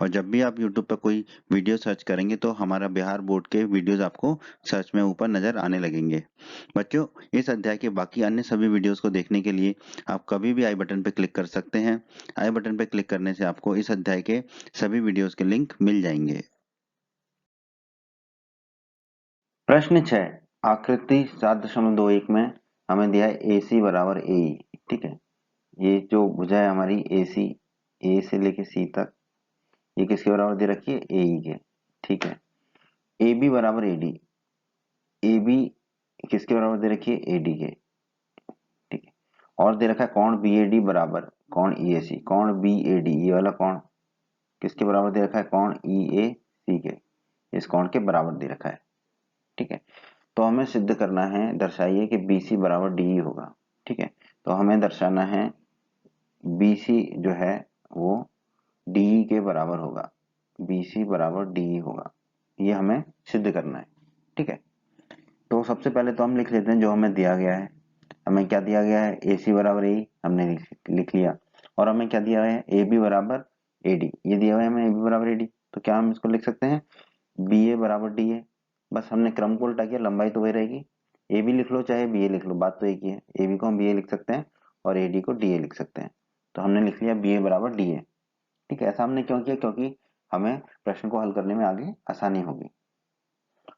Speaker 1: और जब भी आप यूट्यूब पर कोई वीडियो सर्च करेंगे तो हमारा बिहार बोर्ड के वीडियोज़ आपको सर्च में ऊपर नज़र आने लगेंगे। बच्चों, इस अध्याय के बाकी अन्य सभी वीडियोस को देखने के लिए आप कभी भी आई बटन पर क्लिक कर सकते हैं। आई बटन पर क्लिक करने से आपको इस अध्याय के सभी वीडियोस के लिंक मिल जाएंगे।
Speaker 2: प्रश्न 6, आकृति 7.21 में हमें दिया है ए सी बराबर ए ई। ठीक है, ये जो भुजा है हमारी ए सी, ए से लेके सी तक, ये किसके बराबर दे रखी है, ए ई के। ठीक है, ए बी बराबर ए डी, ए बी किसके बराबर दे रखी है, ए डी के। ठीक है, और दे रखा है कोण बी ए डी बराबर कोण ई ए सी। कोण बी ए डी, ये वाला कोण किसके बराबर दे रखा है, कोण ई ए सी के, इस कोण के बराबर दे रखा है। ठीक है, तो हमें सिद्ध करना है, दर्शाइए कि बी सी बराबर डी ई होगा। ठीक है, तो हमें दर्शाना है बी सी जो है वो डी ई के बराबर होगा, बी सी बराबर डी ई होगा, ये हमें सिद्ध करना है। ठीक है, तो सबसे पहले तो हम लिख लेते हैं जो हमें दिया गया है। हमें क्या दिया गया है, ए सी बराबर ए, हमने लिख लिया। और हमें क्या दिया है, ए बी बराबर ए डी, ये दिया हुआ है हमें ए बी बराबर ए डी। तो क्या हम इसको लिख सकते हैं, बी ए बराबर डी ए। बस हमने क्रम को उल्टा किया, लंबाई तो वही रहेगी, ए बी लिख लो चाहे बी ए लिख लो, बात तो एक ही है। ए बी को हम बी ए लिख सकते हैं और ए डी को डी ए लिख सकते हैं। तो हमने लिख लिया बी ए बराबर डी ए। ठीक है, ऐसा हमने क्यों किया, क्योंकि हमें प्रश्न को हल करने में आगे आसानी होगी।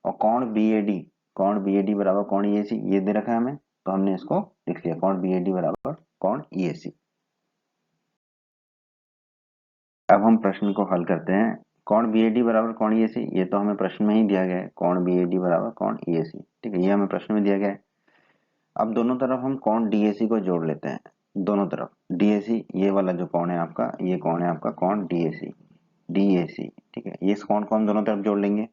Speaker 2: और कोण बी ए डी, कोण बी ए डी बराबर कोण ई ए सी, ये दे रखा है हमें, तो हमने इसको लिख लिया कोण बी ए डी बराबर कोण ई ए सी। अब हम प्रश्न को हल करते हैं। कोण बी ए डी बराबर कोण ई ए सी, ये तो हमें प्रश्न में ही दिया गया है, कोण बी ए डी बराबर कोण ई ए सी। ठीक है, ये हमें प्रश्न में दिया गया है। अब दोनों तरफ हम कोण डी ए सी को जोड़ लेते हैं, दोनों तरफ डी ए सी, ये वाला जो कोण है आपका, ये कोण है आपका कोण D A C, D A सी। ठीक है, ये इस कोण को हम दोनों तरफ जोड़ लेंगे।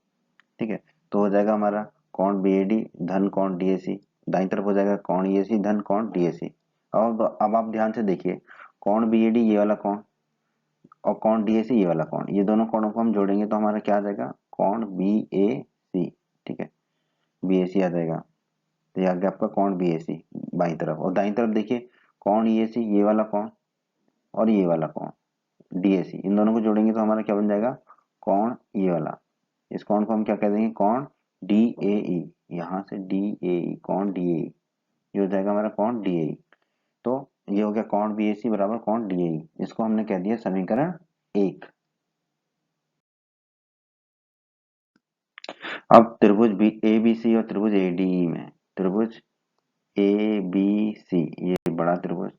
Speaker 2: ठीक है, तो हो जाएगा हमारा कोण बी ए डी धन कोण डी ए सी, दाईं तरफ हो जाएगा कोण ई ए सी धन कोण डी ए सी। अब आप ध्यान से देखिए, कोण बी ए डी ये वाला कोण और कोण डी ए सी ये वाला कोण, ये दोनों कोणों को हम जोड़ेंगे तो हमारा क्या आ जाएगा, कोण बी ए सी। ठीक है, बी ए सी आ जाएगा। तो ये आ गया आपका कोण बी ए सी बाईं तरफ। और दाईं तरफ देखिए, कोण ई ए सी ये वाला कोण और ये वाला कोण डी ए सी, इन दोनों को जोड़ेंगे तो हमारा क्या बन जाएगा, कोण ये वाला, इस कोण को हम क्या कह देंगे, कोण डी ए ई, यहाँ से डी ए ई, कोण डी ए ई, ये हो जाएगा हमारा कोण डी ए ई। तो ये हो गया कोण बी ए सी बराबर कोण डी ए ई, इसको हमने कह दिया समीकरण 1। अब त्रिभुज ए बी सी और त्रिभुज ए डी ई में, त्रिभुज ए बी सी ये बड़ा त्रिभुज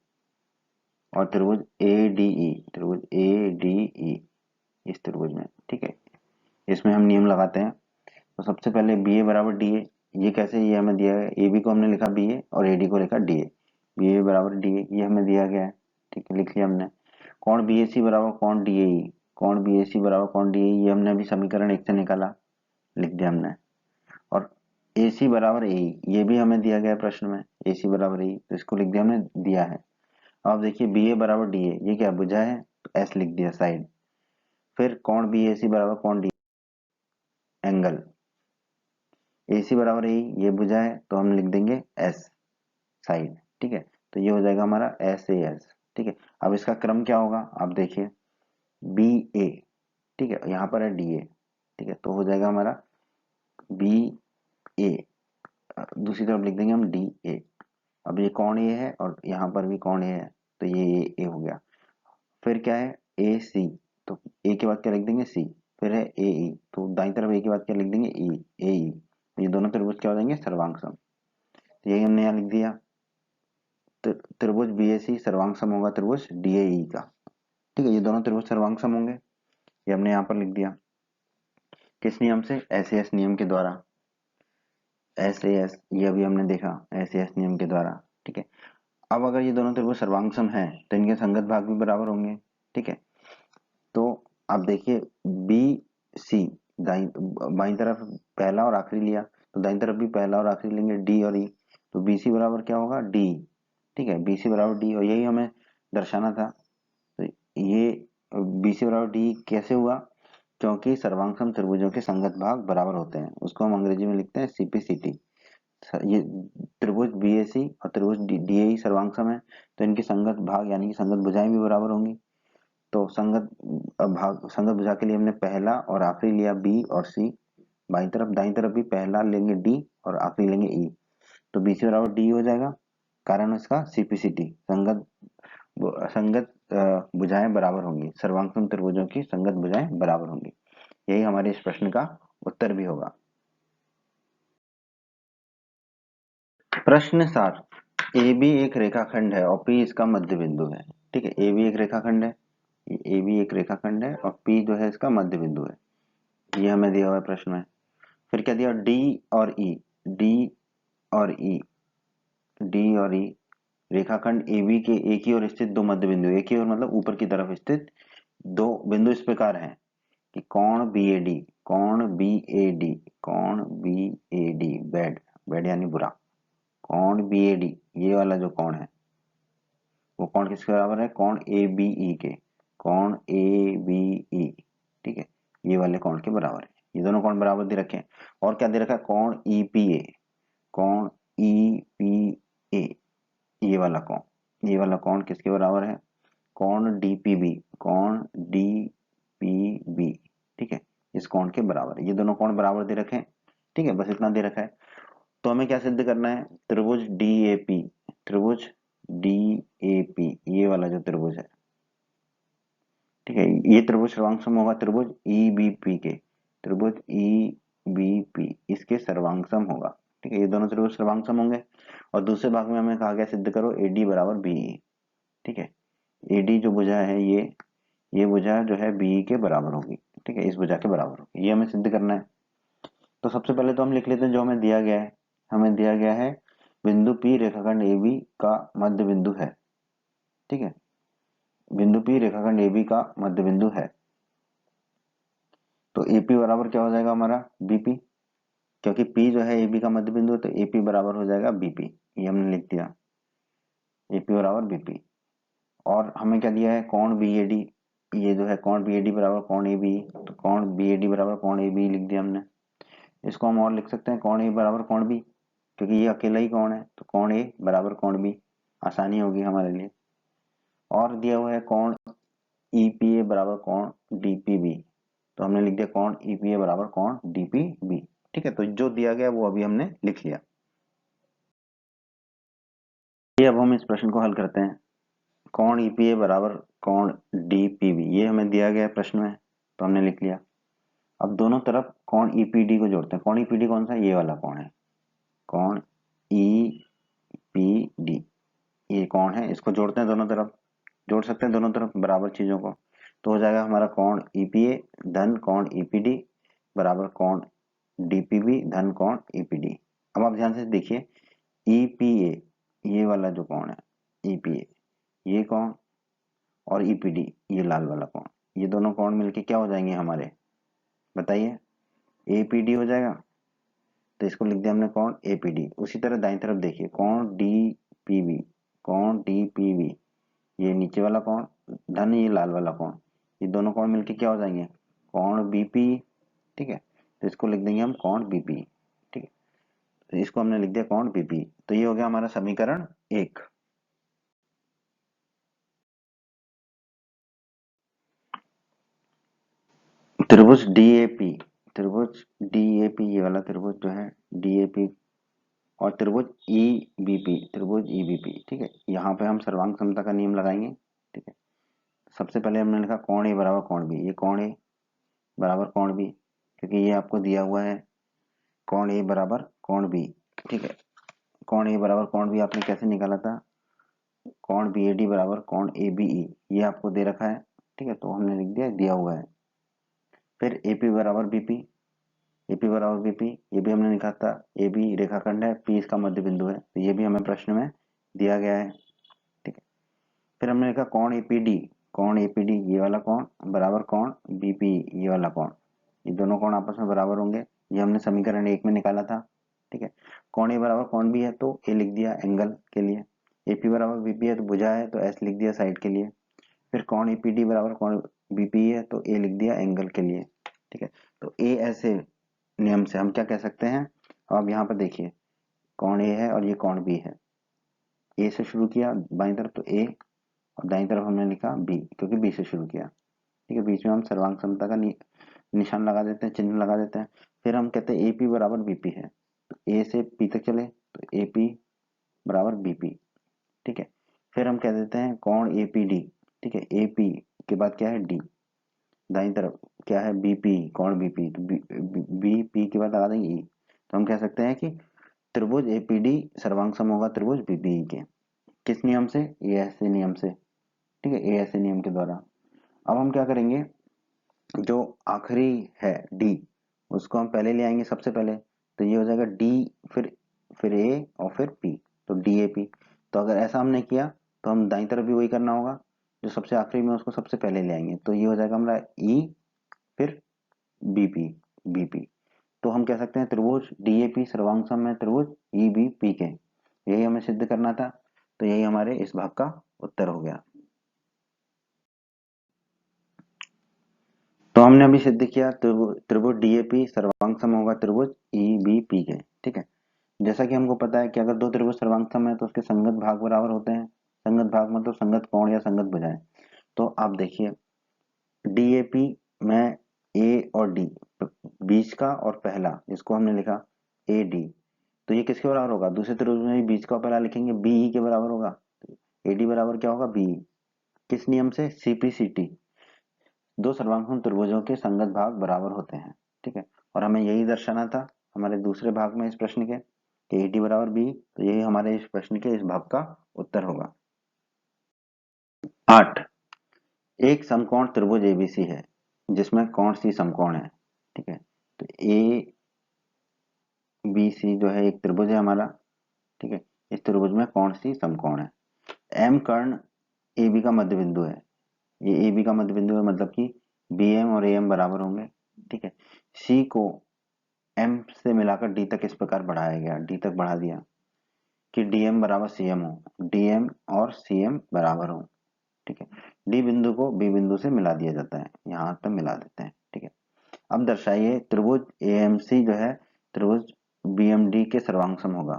Speaker 2: और त्रिभुज ए डी ई, त्रिभुज ए डी ई इस त्रिभुज में, ठीक है, इसमें हम नियम लगाते हैं। तो सबसे पहले बी ए बराबर डी ए, ये कैसे, ये हमें दिया गया, ए बी को हमने लिखा बी ए और ए डी को लिखा डी ए, बी ए बराबर डी ए ये हमें दिया गया है, ठीक है, लिख लिया हमने। कौन बी ए सी बराबर कौन डी ए ई, कौन बी ए सी बराबर कौन डी ए ई, ये हमने अभी समीकरण 1 से निकाला, लिख दिया हमने। और ए सी बराबर ए ई ये भी हमें दिया गया है प्रश्न में, ए सी बराबर ए ई, तो इसको लिख दिया हमने, दिया है। अब देखिए बी ए बराबर डी ए ये क्या बुझा है, तो एस लिख दिया साइड। फिर कौन बी ए सी बराबर कौन डी, एंगल, ए सी बराबर ए ये बुझा है तो हम लिख देंगे एस साइड, ठीक है, तो ये हो जाएगा हमारा एस ए एस, ठीक है। अब इसका क्रम क्या होगा, आप देखिए बी ए, ठीक है, यहाँ पर है डी ए, ठीक है, तो हो जाएगा हमारा बी ए, दूसरी तरफ लिख देंगे हम डी ए। अब ये कौन ए है और यहाँ पर भी कौन ए है, तो ये ए हो गया। फिर क्या है ए सी, तो ए के बाद क्या लिख देंगे सी, फिर है ए ई, तो दाईं तरफ ए के बाद क्या लिख देंगे ई, ए ई, ये दोनों त्रिभुज क्या हो जाएंगे सर्वांग सम, तो यही हमने यहाँ लिख दिया। त्रिभुज बी ए सी सर्वांग सम होगा त्रिभुज डी ए ई का, ठीक है, ये दोनों त्रिभुज सर्वांग सम होंगे, ये हमने यहाँ पर लिख दिया। किस नियम से, एस ए एस नियम के द्वारा, एस ए एस ये अभी हमने देखा एस ए एस नियम के द्वारा, ठीक है। अब अगर ये दोनों त्रिभुज सर्वांग सम है तो इनके संगत भाग भी बराबर होंगे, ठीक है। तो आप देखिए बी सी बाईं तरफ पहला और आखिरी लिया, तो दाईं तरफ भी पहला और आखिरी लेंगे डी और ई, तो बी सी बराबर क्या होगा डी, ठीक है, बी सी बराबर डी, और यही हमें दर्शाना था। तो ये बी सी बराबर डी कैसे हुआ, क्योंकि सर्वांगसम त्रिभुजों के संगत भाग बराबर होते हैं, उसको हम अंग्रेजी में लिखते हैं सीपीसीटी। ये त्रिभुज बी ए सी और त्रिभुज डी ए सर्वांगसम है, तो इनकी संगत भाग यानी कि संगत भुजाएं भी बराबर होंगी। तो संगत भुजा के लिए हमने पहला और आखिरी लिया बी और सी, बाईं तरफ दाईं तरफ भी पहला लेंगे डी और आखिरी लेंगे ई, तो बी सी बराबर डी हो जाएगा, कारण इसका सीपीसीटी, संगत संगत भुजाएं बराबर होंगी, सर्वांगसम त्रिभुजों की संगत भुजाएं बराबर होंगी, यही हमारे इस प्रश्न का उत्तर भी होगा। प्रश्न 7, ए बी एक रेखाखंड है और पी इसका मध्य बिंदु है, ठीक है, ए बी एक रेखाखंड है, ए बी एक रेखाखंड है और पी जो है इसका मध्य बिंदु है, ये हमें दिया हुआ है प्रश्न में। फिर क्या दिया डी और ई, डी और ई, डी और ई रेखाखंड ए बी के एक ही ओर स्थित दो मध्य बिंदु, एक ही ओर मतलब ऊपर की तरफ स्थित दो बिंदु इस प्रकार हैं कि कोण बी ए डी, कोण बी ए डी, कोण B A D, bad bad यानी बुरा, कोण बी ए डी ये वाला जो कोण है वो कोण किसके बराबर है, कोण ए बी ई के, कोण ए बी ई, ठीक है, ये वाले कोण के बराबर है, ये दोनों कोण बराबर दे रखे हैं। और क्या दे रखा है कोण ई पी ए, कोण ई पी ए ये वाला कोण, ये वाला कोण किसके बराबर है, कोण डी पी बी, कोण डी पी बी, ठीक है, इस कोण के बराबर है, ये दोनों कोण बराबर दे रखे हैं, ठीक है, बस इतना दे रखा है। तो हमें क्या सिद्ध करना है, त्रिभुज डी ए पी, त्रिभुज डी ए पी ये वाला जो त्रिभुज है, ठीक है, ये त्रिभुज सर्वांगसम होगा त्रिभुज ई बी पी के, त्रिभुज ई बी पी इसके सर्वांगसम होगा, ठीक है, ये दोनों त्रिभुज सर्वांगसम होंगे। और दूसरे भाग में हमें कहा गया सिद्ध करो ए डी बराबर बी ई, ठीक है, ए डी जो भुजा है ये भुजा जो है बी के बराबर होगी, ठीक है, इस भुजा के बराबर होगी, ये हमें सिद्ध करना है। तो सबसे पहले तो हम लिख लेते हैं जो हमें दिया गया है, हमें दिया गया है बिंदु P रेखाखंड AB का मध्य बिंदु है, ठीक है, बिंदु P रेखाखंड AB का मध्य बिंदु है, तो AP बराबर क्या हो जाएगा हमारा BP, क्योंकि P जो है AB का मध्य बिंदु है तो AP बराबर हो जाएगा BP, ये हमने लिख दिया AP बराबर BP। और हमें क्या दिया है कोण BAD, ये जो है कोण BAD बराबर कोण AB, तो कोण BAD बराबर कोण AB लिख दिया हमने। इसको हम और लिख सकते हैं कोण A बराबर कोण B, क्योंकि ये अकेला ही कोण है तो कोण A बराबर कोण B, आसानी होगी हमारे लिए। और दिया हुआ है कोण EPA बराबर कोण DPB, तो हमने लिख दिया कोण EPA बराबर कोण DPB, ठीक है, तो जो दिया गया वो अभी हमने लिख लिया। ये अब हम इस प्रश्न को हल करते हैं, कोण EPA बराबर कोण DPB ये हमें दिया गया है प्रश्न में, तो हमने लिख लिया। अब दोनों तरफ कोण ईपीडी को जोड़ते हैं। कोण ईपीडी कौन सा है? ये वाला कोण है, कोण ईपीडी, ये कोण है, इसको जोड़ते हैं दोनों तरफ, जोड़ सकते हैं दोनों तरफ बराबर चीजों को, तो हो जाएगा हमारा कोण ईपीए धन कोण ईपीडी बराबर कोण डीपीबी धन कोण ईपीडी। अब आप ध्यान से देखिए, ईपीए ये वाला जो कोण है, ईपीए ये कोण और ईपीडी ये लाल वाला कोण, ये दोनों कोण मिलके क्या हो जाएंगे हमारे, बताइए, एपीडी हो जाएगा। तो इसको लिख दिया हमने कोण एपीडी। उसी तरह दाईं तरफ देखिए, कोण डीपीबी, कोण डीपीबी ये नीचे वाला कोण धन ये लाल वाला कोण, ये दोनों कोण मिलके क्या हो जाएंगे, कोण बीपी। ठीक है, तो इसको लिख देंगे हम कोण बीपी। ठीक है, तो इसको हमने लिख दिया कोण बीपी। तो ये हो गया हमारा समीकरण 1। त्रिभुज डीएपी, त्रिभुज डीएपी ये वाला त्रिभुज जो है डीएपी और त्रिभुज ईबीपी, त्रिभुज ईबीपी। ठीक है, यहाँ पे हम सर्वांग समता का नियम लगाएंगे। ठीक है, सबसे पहले हमने लिखा कोण ए बराबर कोण बी, ये कोण ए बराबर कोण बी, क्योंकि ये आपको दिया हुआ है कोण ए बराबर कोण बी। ठीक है, कोण ए बराबर कोण बी आपने कैसे निकाला था, कोण बी ए डी बराबर कोण ए बी ई, ये आपको दे रखा है। ठीक है, तो हमने लिख दिया, दिया हुआ है। फिर एपी बराबर बीपी, एपी बराबर बीपी ये भी हमने लिखा था, ए बी रेखाखंड है, पी इसका मध्य बिंदु है, तो ये भी हमें प्रश्न में दिया गया है। ठीक है, फिर हमने लिखा कोण एपीडी, कोण एपीडी ये वाला कोण बराबर कोण बीपी ये वाला कोण, ये दोनों कोण आपस में बराबर होंगे, ये हमने समीकरण 1 में निकाला था। ठीक है, कोण ए बराबर कोण बी है तो ए लिख दिया एंगल के लिए, एपी बराबर बीपी है तो भुजा है तो एस लिख दिया साइड के लिए, फिर कोण एपीडी बराबर कोण बीपी है तो ए लिख दिया एंगल के लिए। ठीक है, तो ए ऐसे नियम से हम क्या कह सकते हैं, अब यहाँ पर देखिए कोण ए है और ये कोण बी है, ए से शुरू किया बाईं तरफ तो ए और दाईं तरफ हमने लिखा बी, क्योंकि बी से शुरू किया। ठीक है, बीच में हम सर्वांग समता का निशान लगा देते हैं, चिन्ह लगा देते हैं। फिर हम कहते हैं एपी बराबर बीपी है, तो ए से पी तक चले तो एपी बराबर बीपी। ठीक है, फिर हम कह देते हैं कोण एपीडी। ठीक है, एपी के बाद क्या है डी, दाईं तरफ क्या है बीपी, कोण बीपी, तो बीपी के बाद लगा देंगे ई, तो हम कह सकते हैं कि त्रिभुज एपीडी सर्वांग सम होगा त्रिभुज बीपीई के। किस नियम से, ए ऐसे नियम से। ठीक है, ए ऐसे नियम के द्वारा। अब हम क्या करेंगे, जो आखिरी है डी उसको हम पहले ले आएंगे सबसे पहले, तो ये हो जाएगा डी, फिर ए और फिर पी, तो डी ए पी। तो अगर ऐसा हमने किया तो हम दाईं तरफ भी वही करना होगा, जो सबसे आखिरी में उसको सबसे पहले ले आएंगे, तो ये हो जाएगा हमारा ई फिर बीपी, बीपी। तो हम कह सकते हैं त्रिभुज डीएपी सर्वांग सम है त्रिभुज ईबीपी के, यही हमें सिद्ध करना था, तो यही हमारे इस भाग का उत्तर हो गया। तो हमने अभी सिद्ध किया त्रिभुज डीएपी सर्वांग सम होगा त्रिभुज ईबीपी के। ठीक है, जैसा कि हमको पता है कि अगर दो त्रिभुज सर्वांग सम है तो उसके संगत भाग बराबर होते हैं, संगत भाग मतलब संगत कोण या संगत भुजाएं। तो आप देखिए डीएपी में ए और डी बीच का और पहला जिसको हमने लिखा ए डी, तो ये किसके बराबर होगा, दूसरे त्रिभुज में बीच का पहला लिखेंगे बीई के बराबर होगा, ए डी बराबर क्या होगा बीई। किस नियम से, सीपीसीटी, दो सर्वांगसम त्रिभुजों के संगत भाग बराबर होते हैं। ठीक है, और हमें यही दर्शाना था हमारे दूसरे भाग में इस प्रश्न के कि ए डी बराबर बी, तो यही हमारे इस प्रश्न के इस भाग का उत्तर होगा। 8, एक समकोण त्रिभुज एबीसी है जिसमें कोण सी समकोण है। ठीक है, तो ए बी सी जो है एक त्रिभुज है हमारा। ठीक है, इस त्रिभुज में कोण सी समकोण है, एम कर्ण ए बी का मध्य बिंदु है, ये ए बी का मध्य बिंदु है मतलब कि बी एम और ए एम बराबर होंगे। ठीक है, सी को एम से मिलाकर डी तक इस प्रकार बढ़ाया गया, डी तक बढ़ा दिया कि डीएम बराबर सीएम हो, डीएम और सीएम बराबर हो। ठीक है, डी बिंदु को बी बिंदु से मिला दिया जाता है, यहाँ तक मिला देते हैं। ठीक है, अब दर्शाइए त्रिभुज एएमसी जो है त्रिभुज बीएमडी के सर्वांग सम होगा,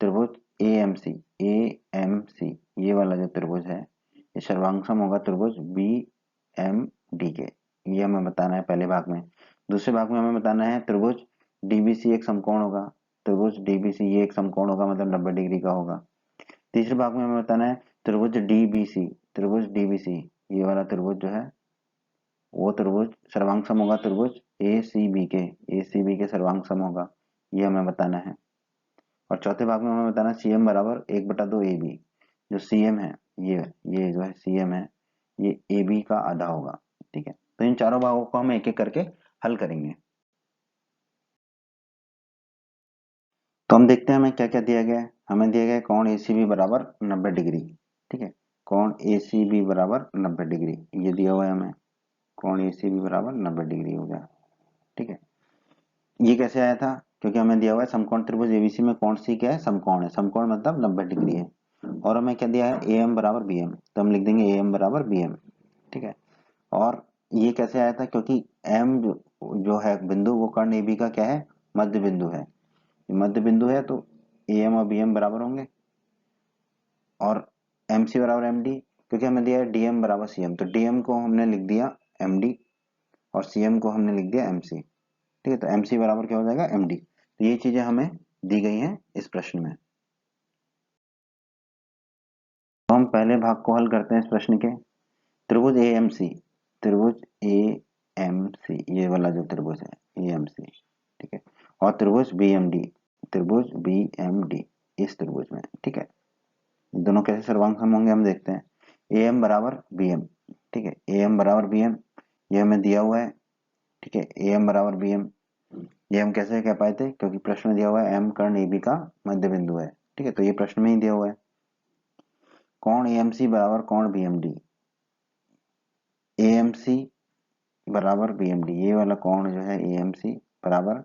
Speaker 2: त्रिभुज एएमसी, एएमसी ये वाला जो त्रिभुज है ये सर्वांग सम होगा त्रिभुज बीएमडी के, ये हमें बताना है पहले भाग में। दूसरे भाग में हमें बताना है त्रिभुज डीबीसी एक समकोण होगा, त्रिभुज डीबीसी ये एक समकोण होगा मतलब 90 डिग्री का होगा। तीसरे भाग में हमें बताना है त्रिभुज डीबीसी, त्रिभुज डीबीसी ये वाला त्रिभुज जो है वो त्रिभुज सर्वांग सम होगा त्रिभुज ACB के सर्वांग सम होगा, ये हमें बताना है। और चौथे भाग में हमें बताना CM बराबर 1/2 AB। जो CM है ये जो है CM है, ये AB का आधा होगा। ठीक है, तो इन चारों भागों को हम एक एक करके हल करेंगे। तो हम देखते हैं हमें क्या क्या दिया गया है। हमें दिया गया है कोण ACB बराबर 90 डिग्री। ठीक है, कोण ACB बराबर 90 डिग्री ये दिया हुआ है हमें, कोण ACB बराबर 90 डिग्री हो गया। ठीक है, ये कैसे आया था, क्योंकि हमें दिया हुआ है समकोण त्रिभुज ABC में कोण C क्या है, समकोण है, समकोण मतलब 90 डिग्री है। और हमें क्या दिया है AM बराबर BM, तो हम लिख देंगे AM बराबर BM। ठीक है, और ये कैसे आया था, क्योंकि M जो है बिंदु वो कर्ण AB का क्या है, मध्य बिंदु है, मध्य बिंदु है, तो AM और BM बराबर होंगे। और MC बराबर MD, क्योंकि हमें दिया है DM बराबर CM, तो DM को हमने लिख दिया MD और CM को हमने लिख दिया MC। ठीक है, तो MC बराबर क्या हो जाएगा MD। तो ये चीजें हमें दी गई हैं इस प्रश्न में। तो हम पहले भाग को हल करते हैं इस प्रश्न के। त्रिभुज AMC, त्रिभुज AMC ये वाला जो त्रिभुज है AMC, ठीक है, और त्रिभुज BMD, त्रिभुज BMD इस त्रिभुज में। ठीक है, दोनों कैसे सर्वांग सम होंगे हम देखते हैं। AM बराबर BM, ठीक है, AM बराबर BM ये हमें दिया हुआ है। ठीक है, AM बराबर BM ये हम कैसे कह पाए थे, क्योंकि प्रश्न में दिया हुआ है M कर्ण AB का मध्य बिंदु है। ठीक है, तो ये प्रश्न में ही दिया हुआ है। कोण AMC बराबर कोण BMD, AMC बराबर BMD, ये वाला कोण जो है AMC बराबर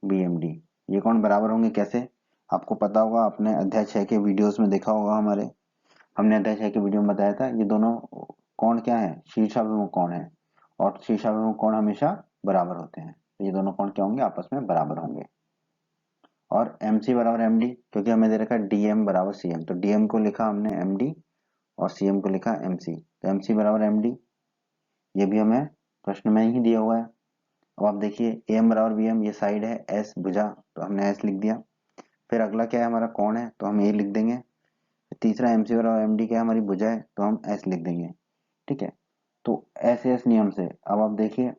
Speaker 2: BMD, ये कोण बराबर होंगे कैसे, आपको पता होगा, आपने अध्याय 6 के वीडियोस में देखा होगा। हमने अध्याय 6 के वीडियो में बताया था ये दोनों कोण क्या है, शीर्षाभिमुख कोण है, और शीर्षाभिमुख कोण हमेशा बराबर होते हैं। तो ये दोनों कोण क्या होंगे, आपस में बराबर होंगे। और MC बराबर MD, क्योंकि हमें दे रखा है DM बराबर CM, तो DM को लिखा हमने MD और CM को लिखा MC, तो MC बराबर MD ये भी हमें प्रश्न में ही दिया हुआ है। अब आप देखिए AM बराबर BM, ये साइड है S भुजा, तो हमने S लिख दिया। फिर अगला क्या है हमारा कोण है, तो हम A लिख देंगे। तीसरा MC बराबर MD क्या है, हमारी भुजा है, तो हम S लिख देंगे। ठीक है, तो SS नियम से अब आप देखिए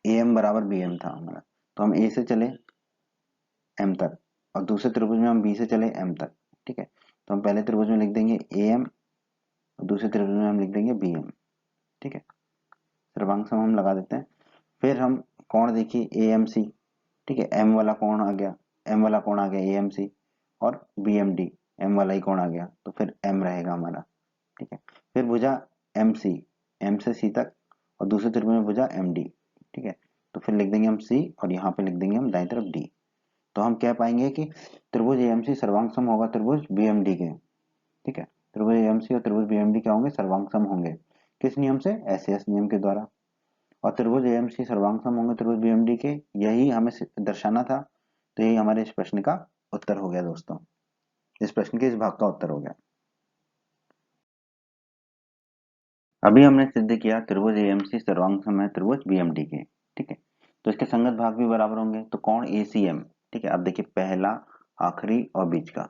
Speaker 2: AM बराबर BM था हमारा, तो हम A से चले M तक, और दूसरे त्रिभुज में हम B से चले M तक। ठीक है, तो हम पहले त्रिभुज में लिख देंगे AM और दूसरे त्रिभुज में हम लिख देंगे BM। ठीक है, सर्वांग सम हम लगा देते हैं। फिर हम कोण देखिए AMC, ठीक है, M वाला कोण आ गया, M वाला कोण आ गया AMC, और BMD M वाला ही कोण आ गया, तो फिर M रहेगा हमारा। ठीक है, फिर भुजा MC, M से C तक, और दूसरे त्रिभुज में भुजा MD। ठीक है, तो फिर लिख देंगे हम C और यहाँ पे लिख देंगे हम दाईं तरफ D। तो हम कह पाएंगे कि त्रिभुज AMC सर्वांग सम होगा त्रिभुज BMD के। ठीक है, त्रिभुज AMC और त्रिभुज BMD क्या होंगे, सर्वांग सम होंगे। किस नियम से, SAS नियम के द्वारा। और त्रिभुज AMC सर्वांग सम होंगे त्रिभुज BMD के, यही हमें दर्शाना था। तो यही हमारे इस प्रश्न का उत्तर हो गया दोस्तों, इस प्रश्न के इस भाग का उत्तर हो गया। अभी हमने सिद्ध किया त्रिभुज AMC सर्वांग सम है त्रिभुज BMD के। ठीक है, तो इसके संगत भाग भी बराबर होंगे, तो कोण ACM। ठीक है, अब देखिए पहला, आखिरी और बीच का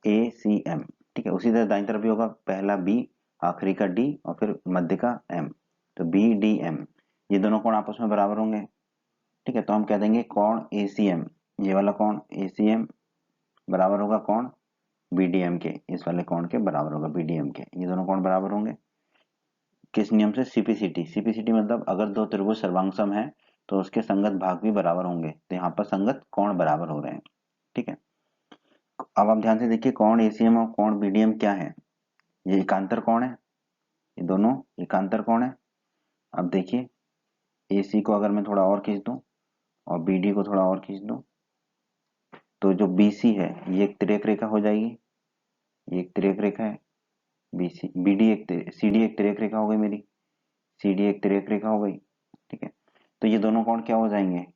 Speaker 2: ACM। ठीक है, उसी तरह दाईं तरफ भी होगा, पहला B, आखिरी का D और फिर मध्य का M, तो BDM ये दोनों कोण आपस में बराबर होंगे। ठीक है, तो हम कह देंगे कोण ACM, ये वाला कोण ACM बराबर होगा कोण BDM के, इस वाले कोण के बराबर होगा BDM के, ये दोनों कोण बराबर होंगे। किस नियम से, CPCT मतलब अगर दो त्रिभुज सर्वांग है तो उसके संगत भाग भी बराबर होंगे, तो यहाँ पर संगत कोण बराबर हो रहे हैं। ठीक है, अब आप ध्यान से देखिए कोण ACM और कोण BDM क्या है, ये एकांतर कोण है, ये दोनों एकांतर कोण है। अब देखिए AC को अगर मैं थोड़ा और खींच दूं और BD को थोड़ा और खींच दूं, तो जो BC है ये एक तिर्यक रेखा हो जाएगी, ये एक तिर्यक रेखा है BC, CD एक तिर्यक रेखा हो गई मेरी, CD एक तिर्यक रेखा हो गई। ठीक है, तो ये दोनों कोण क्या हो जाएंगे,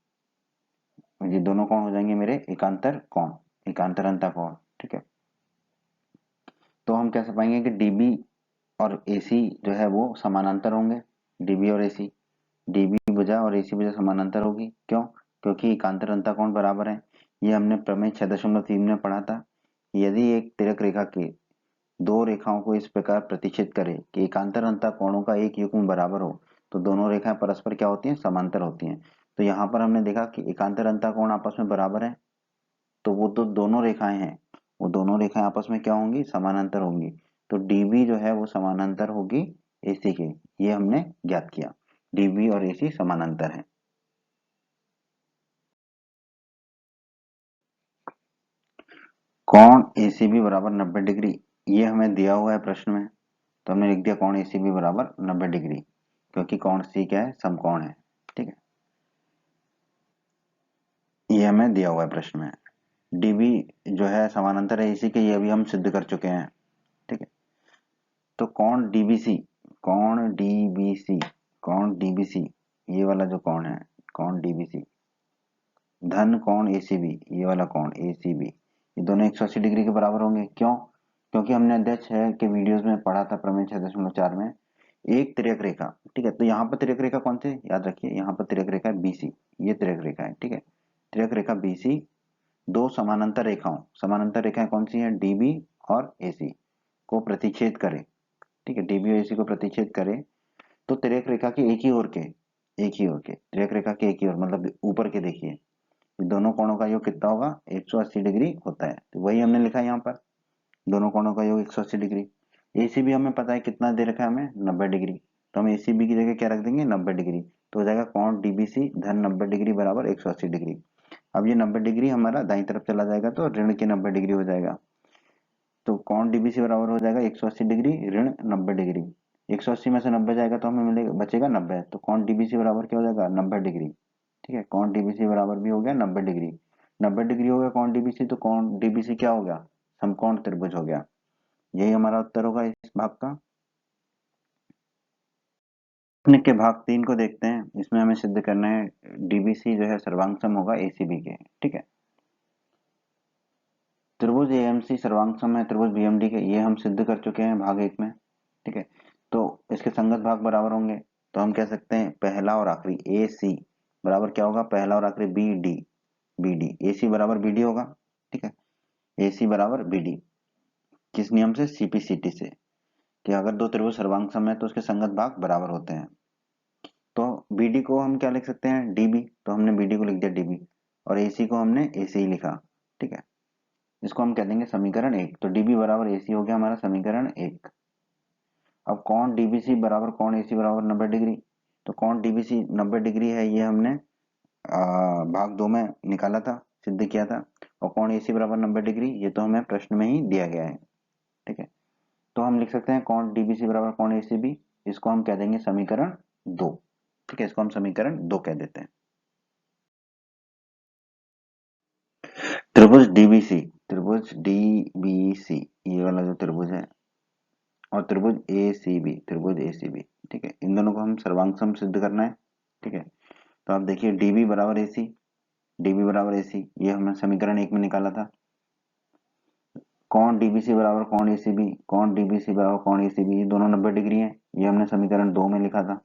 Speaker 2: ये दोनों कोण हो जाएंगे मेरे एकांतर कोण, एकांतर अंतः कोण। ठीक है, तो हम कैसे पाएंगे कि DB और AC जो है वो समानांतर होंगे, DB और AC, DB भुजा और AC भुजा समानांतर होगी। क्यों, क्योंकि एकांतर अंतः कोण बराबर है। ये हमने प्रमेय 6.3 में पढ़ा था, यदि एक तिर्यक रेखा के दो रेखाओं को इस प्रकार प्रतिच्छेद करे कि एकांतर अंतः कोणों का एक युग्म बराबर हो, तो दोनों रेखाएं परस्पर क्या होती हैं, समांतर होती हैं। तो यहाँ पर हमने देखा कि एकांतर अंतःकोण आपस में बराबर है, तो वो तो दोनों रेखाएं हैं, वो दोनों रेखाएं आपस में क्या होंगी, समानांतर होंगी। तो डीबी जो है वो समानांतर होगी एसी के, ये हमने ज्ञात किया। डीबी और एसी समानांतर है। कोण एसीबी बराबर 90 डिग्री, ये हमें दिया हुआ है प्रश्न में, तो हमने लिख दिया कोण एसीबी बराबर 90 डिग्री, क्योंकि कोण सी क्या है, समकोण है। ठीक है, ये हमें दिया हुआ है प्रश्न में। डीबी जो है समानांतर है एसी के, ये अभी हम सिद्ध कर चुके हैं। ठीक है, तो कोण डीबीसी, कोण डीबीसी, कोण डीबीसी, ये वाला जो कोण है, कोण डीबीसी धन कोण एसीबी, ये वाला कोण एसीबी, ये दोनों 180 डिग्री के बराबर होंगे। क्यों? क्योंकि हमने अध्याय 6 के वीडियोस में पढ़ा था, प्रमेय 6.4 में, एक तिर्यक रेखा। ठीक है, तो यहाँ पर तिर्यक रेखा कौन सी, याद रखिए, यहाँ पर तिर्यक रेखा है बीसी, ये तिर्यक रेखा है। ठीक है, तिर्यक रेखा बीसी दो समानांतर रेखाओं, समानांतर रेखाएं कौन सी हैं, डीबी और एसी को प्रतिच्छेद करे। ठीक है, डीबी और एसी को प्रतिच्छेद करे, तो तिर्यक रेखा के एक ही ओर के, एक ही ओर के, तिर्यक रेखा के एक ही ओर मतलब ऊपर के, देखिए दोनों कोणों का योग कितना होगा, 180 डिग्री होता है। तो वही हमने लिखा है यहाँ पर, दोनों कोणों का योग 180 डिग्री। एसी भी हमें पता है कितना दे रखा है हमें, 90 डिग्री, तो हम एसी बी की जगह क्या रख देंगे, 90 डिग्री। तो हो जाएगा कोण डीबीसी धन 90 डिग्री बराबर 180 डिग्री। अब ये 90 डिग्री हमारा दाईं तरफ चला जाएगा, तो ऋण के 90 डिग्री हो जाएगा। तो कोण डीबीसी बराबर हो जाएगा 180 डिग्री ऋण 90 डिग्री। 180 में से 90 जाएगा तो हमें मिलेगा, बचेगा 90। तो कोण डीबीसी बराबर क्या हो जाएगा, 90 डिग्री। ठीक है, कोण डीबीसी बराबर भी हो गया 90 डिग्री। 90 डिग्री हो गया कोण डीबीसी, तो कोण डीबीसी क्या हो गया, समकोण त्रिभुज हो गया। यही हमारा उत्तर होगा इस भाग का। प्रश्न के भाग 3 को देखते हैं। इसमें हमें सिद्ध करना है डीबीसी जो है सर्वांग सम होगा एसीबी के। ठीक है, त्रिभुज एएमसी सर्वांग सम है त्रिभुज बीएमडी के, ये हम सिद्ध कर चुके हैं भाग 1 में। ठीक है, तो इसके संगत भाग बराबर होंगे, तो हम कह सकते हैं पहला और आखिरी ए सी बराबर क्या होगा, पहला और आखिरी बी डी, बी डी, ए सी बराबर बी डी होगा। ठीक है, ए सी बराबर बी डी, किस नियम से, सीपीसीटी से, कि अगर दो त्रिभुज सर्वांग सम है तो उसके संगत भाग बराबर होते हैं। तो बीडी को हम क्या लिख सकते हैं, डीबी, तो हमने बीडी को लिख दिया डीबी, और एसी को हमने एसी ही लिखा। ठीक है, इसको हम कह देंगे समीकरण 1। तो डीबी बराबर एसी हो गया हमारा समीकरण 1। अब कौन डीबीसी बराबर कौन एसी बराबर 90 डिग्री, तो कौन डीबीसी 90 डिग्री है, ये हमने भाग 2 में निकाला था, सिद्ध किया था। और कौन एसी बराबर 90 डिग्री, ये तो हमें प्रश्न में ही दिया गया है। ठीक है, तो हम लिख सकते हैं कौन डीबीसी बराबर कौन एसी बी, इसको हम कह देंगे समीकरण 2। ठीक है, इसको हम समीकरण 2 कह देते हैं। त्रिभुज डीबीसी, त्रिभुज डीबीसी, ये वाला जो त्रिभुज है, और त्रिभुज एसीबी, त्रिभुज एसीबी। ठीक है, इन दोनों को हम सर्वांग सम सिद्ध करना है। ठीक है, तो आप देखिए डीबी बराबर एसी, डीबी बराबर एसी, ये हमने समीकरण 1 में निकाला था। कौन डीबीसी बराबर कौन एसीबी, कौन डीबीसी बराबर कौन एसीबी, ये दोनों 90 डिग्री है, ये हमने समीकरण 2 में लिखा था।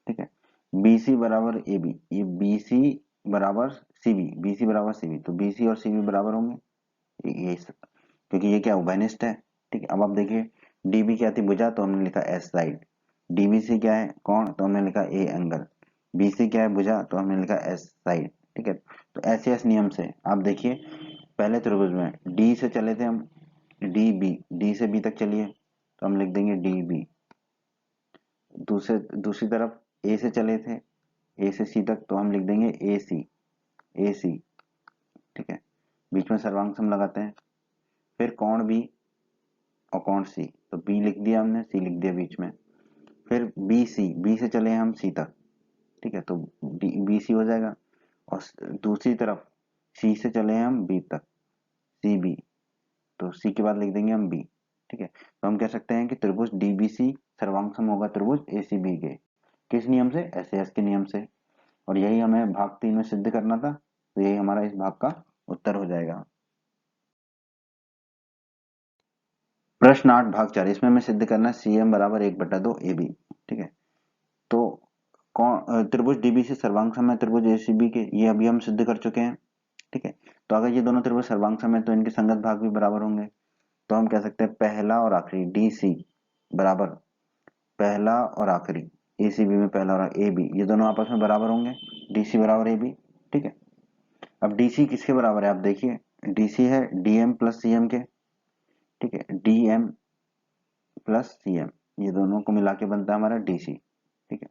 Speaker 2: ठीक है, बीसी बराबर एबी, ये बीसी बराबर सीबी, बीसी बराबर सीबी, तो बीसी और सीबी बराबर होंगे, ये क्योंकि ये क्या उभयनिष्ठ है। ठीक है, अब आप देखिए डीबी क्या थी, भुजा, तो हमने लिखा एस साइड। डीबीसी क्या है, कोण, तो हमने लिखा ए एंगल। बीसी क्या है, भुजा, तो हमने लिखा एस साइड। ठीक है, तो ऐसे एस नियम से आप देखिए, पहले त्रिभुज में डी से चले थे हम, डी बी, डी से बी तक चलिए, तो हम लिख देंगे डी बी। दूसरी तरफ ए से चले थे, ए से सी तक, तो हम लिख देंगे ए सी, ए सी। ठीक है, बीच में सर्वांग सम लगाते हैं। फिर कोण बी और कोण सी, तो बी लिख दिया हमने, सी लिख दिया बीच में। फिर बी सी, बी से चले हम सी तक। ठीक है, तो बी सी हो जाएगा। और दूसरी तरफ सी से चले हम बी तक, सी बी, तो सी के बाद लिख देंगे हम बी। ठीक है, तो हम कह सकते हैं कि त्रिभुज डीबीसी सर्वांग सम होगा त्रिभुज एसीबी के, किस नियम से, एस एस के नियम से। और यही हमें भाग 3 में सिद्ध करना था, तो यही हमारा इस भाग का उत्तर हो जाएगा। प्रश्न 8 भाग 4, इसमें हमें सिद्ध करना है सी एम बराबर 1/2 ए बी। ठीक है, तो कौन त्रिभुज डीबीसी सर्वांग सम है त्रिभुज एसीबी के, ये अभी हम सिद्ध कर चुके हैं। ठीक है, तो अगर ये दोनों त्रिभुज सर्वांग सम है तो इनके संगत भाग भी बराबर होंगे। तो हम कह सकते हैं पहला और आखिरी डी सी बराबर पहला और आखिरी, ACB में पहला हो रहा है AB, ये दोनों आपस में बराबर होंगे, DC बराबर AB। ठीक है, अब DC किसके बराबर है आप देखिए, DC है DM प्लस CM के। ठीक है, DM प्लस CM, ये दोनों को मिला के बनता है हमारा DC। ठीक है,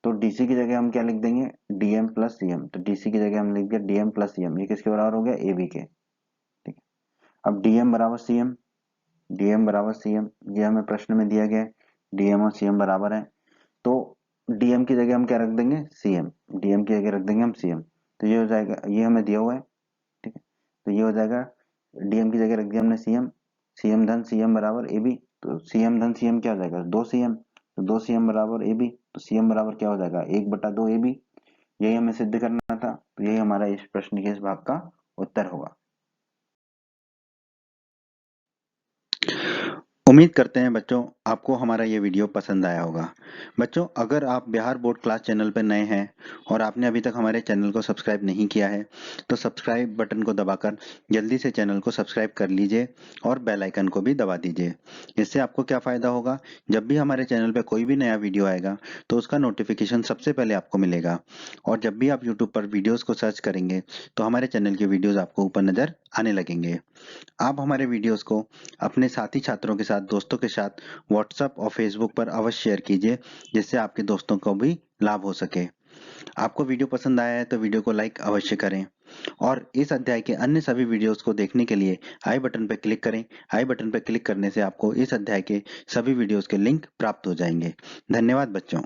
Speaker 2: तो DC की जगह हम क्या लिख देंगे, DM प्लस CM, तो DC की जगह हम लिख दिया DM प्लस CM, ये किसके बराबर हो गया, AB के। ठीक है, अब DM बराबर CM, DM बराबर CM, ये हमें प्रश्न में दिया गया है, DM और CM बराबर है, तो DM की जगह हम क्या रख देंगे, CM, DM की जगह रख देंगे हम CM, तो ये हो जाएगा, ये हमें दिया हुआ है। ठीक है, तो ये हो जाएगा, DM की जगह रख दिया हमने CM, CM धन CM बराबर AB, तो CM धन CM क्या हो जाएगा, 2CM, तो 2CM बराबर AB, तो CM बराबर क्या हो जाएगा, 1/2 AB। यही हमें सिद्ध करना था, तो यही हमारा इस प्रश्न के इस भाग का उत्तर होगा।
Speaker 1: उम्मीद करते हैं बच्चों आपको हमारा ये वीडियो पसंद आया होगा। बच्चों अगर आप बिहार बोर्ड क्लास चैनल पर नए हैं और आपने अभी तक हमारे चैनल को सब्सक्राइब नहीं किया है तो सब्सक्राइब बटन को दबाकर जल्दी से चैनल को सब्सक्राइब कर लीजिए और बेल आइकन को भी दबा दीजिए। इससे आपको क्या फ़ायदा होगा, जब भी हमारे चैनल पर कोई भी नया वीडियो आएगा तो उसका नोटिफिकेशन सबसे पहले आपको मिलेगा, और जब भी आप यूट्यूब पर वीडियोज़ को सर्च करेंगे तो हमारे चैनल के वीडियोज़ आपको ऊपर नज़र आने लगेंगे। आप हमारे वीडियोस को अपने साथी छात्रों के साथ, दोस्तों के साथ व्हाट्सएप और फेसबुक पर अवश्य शेयर कीजिए, जिससे आपके दोस्तों को भी लाभ हो सके। आपको वीडियो पसंद आया है तो वीडियो को लाइक अवश्य करें, और इस अध्याय के अन्य सभी वीडियोस को देखने के लिए आई बटन पर क्लिक करें। आई बटन पर क्लिक करने से आपको इस अध्याय के सभी वीडियोस के लिंक प्राप्त हो जाएंगे। धन्यवाद बच्चों।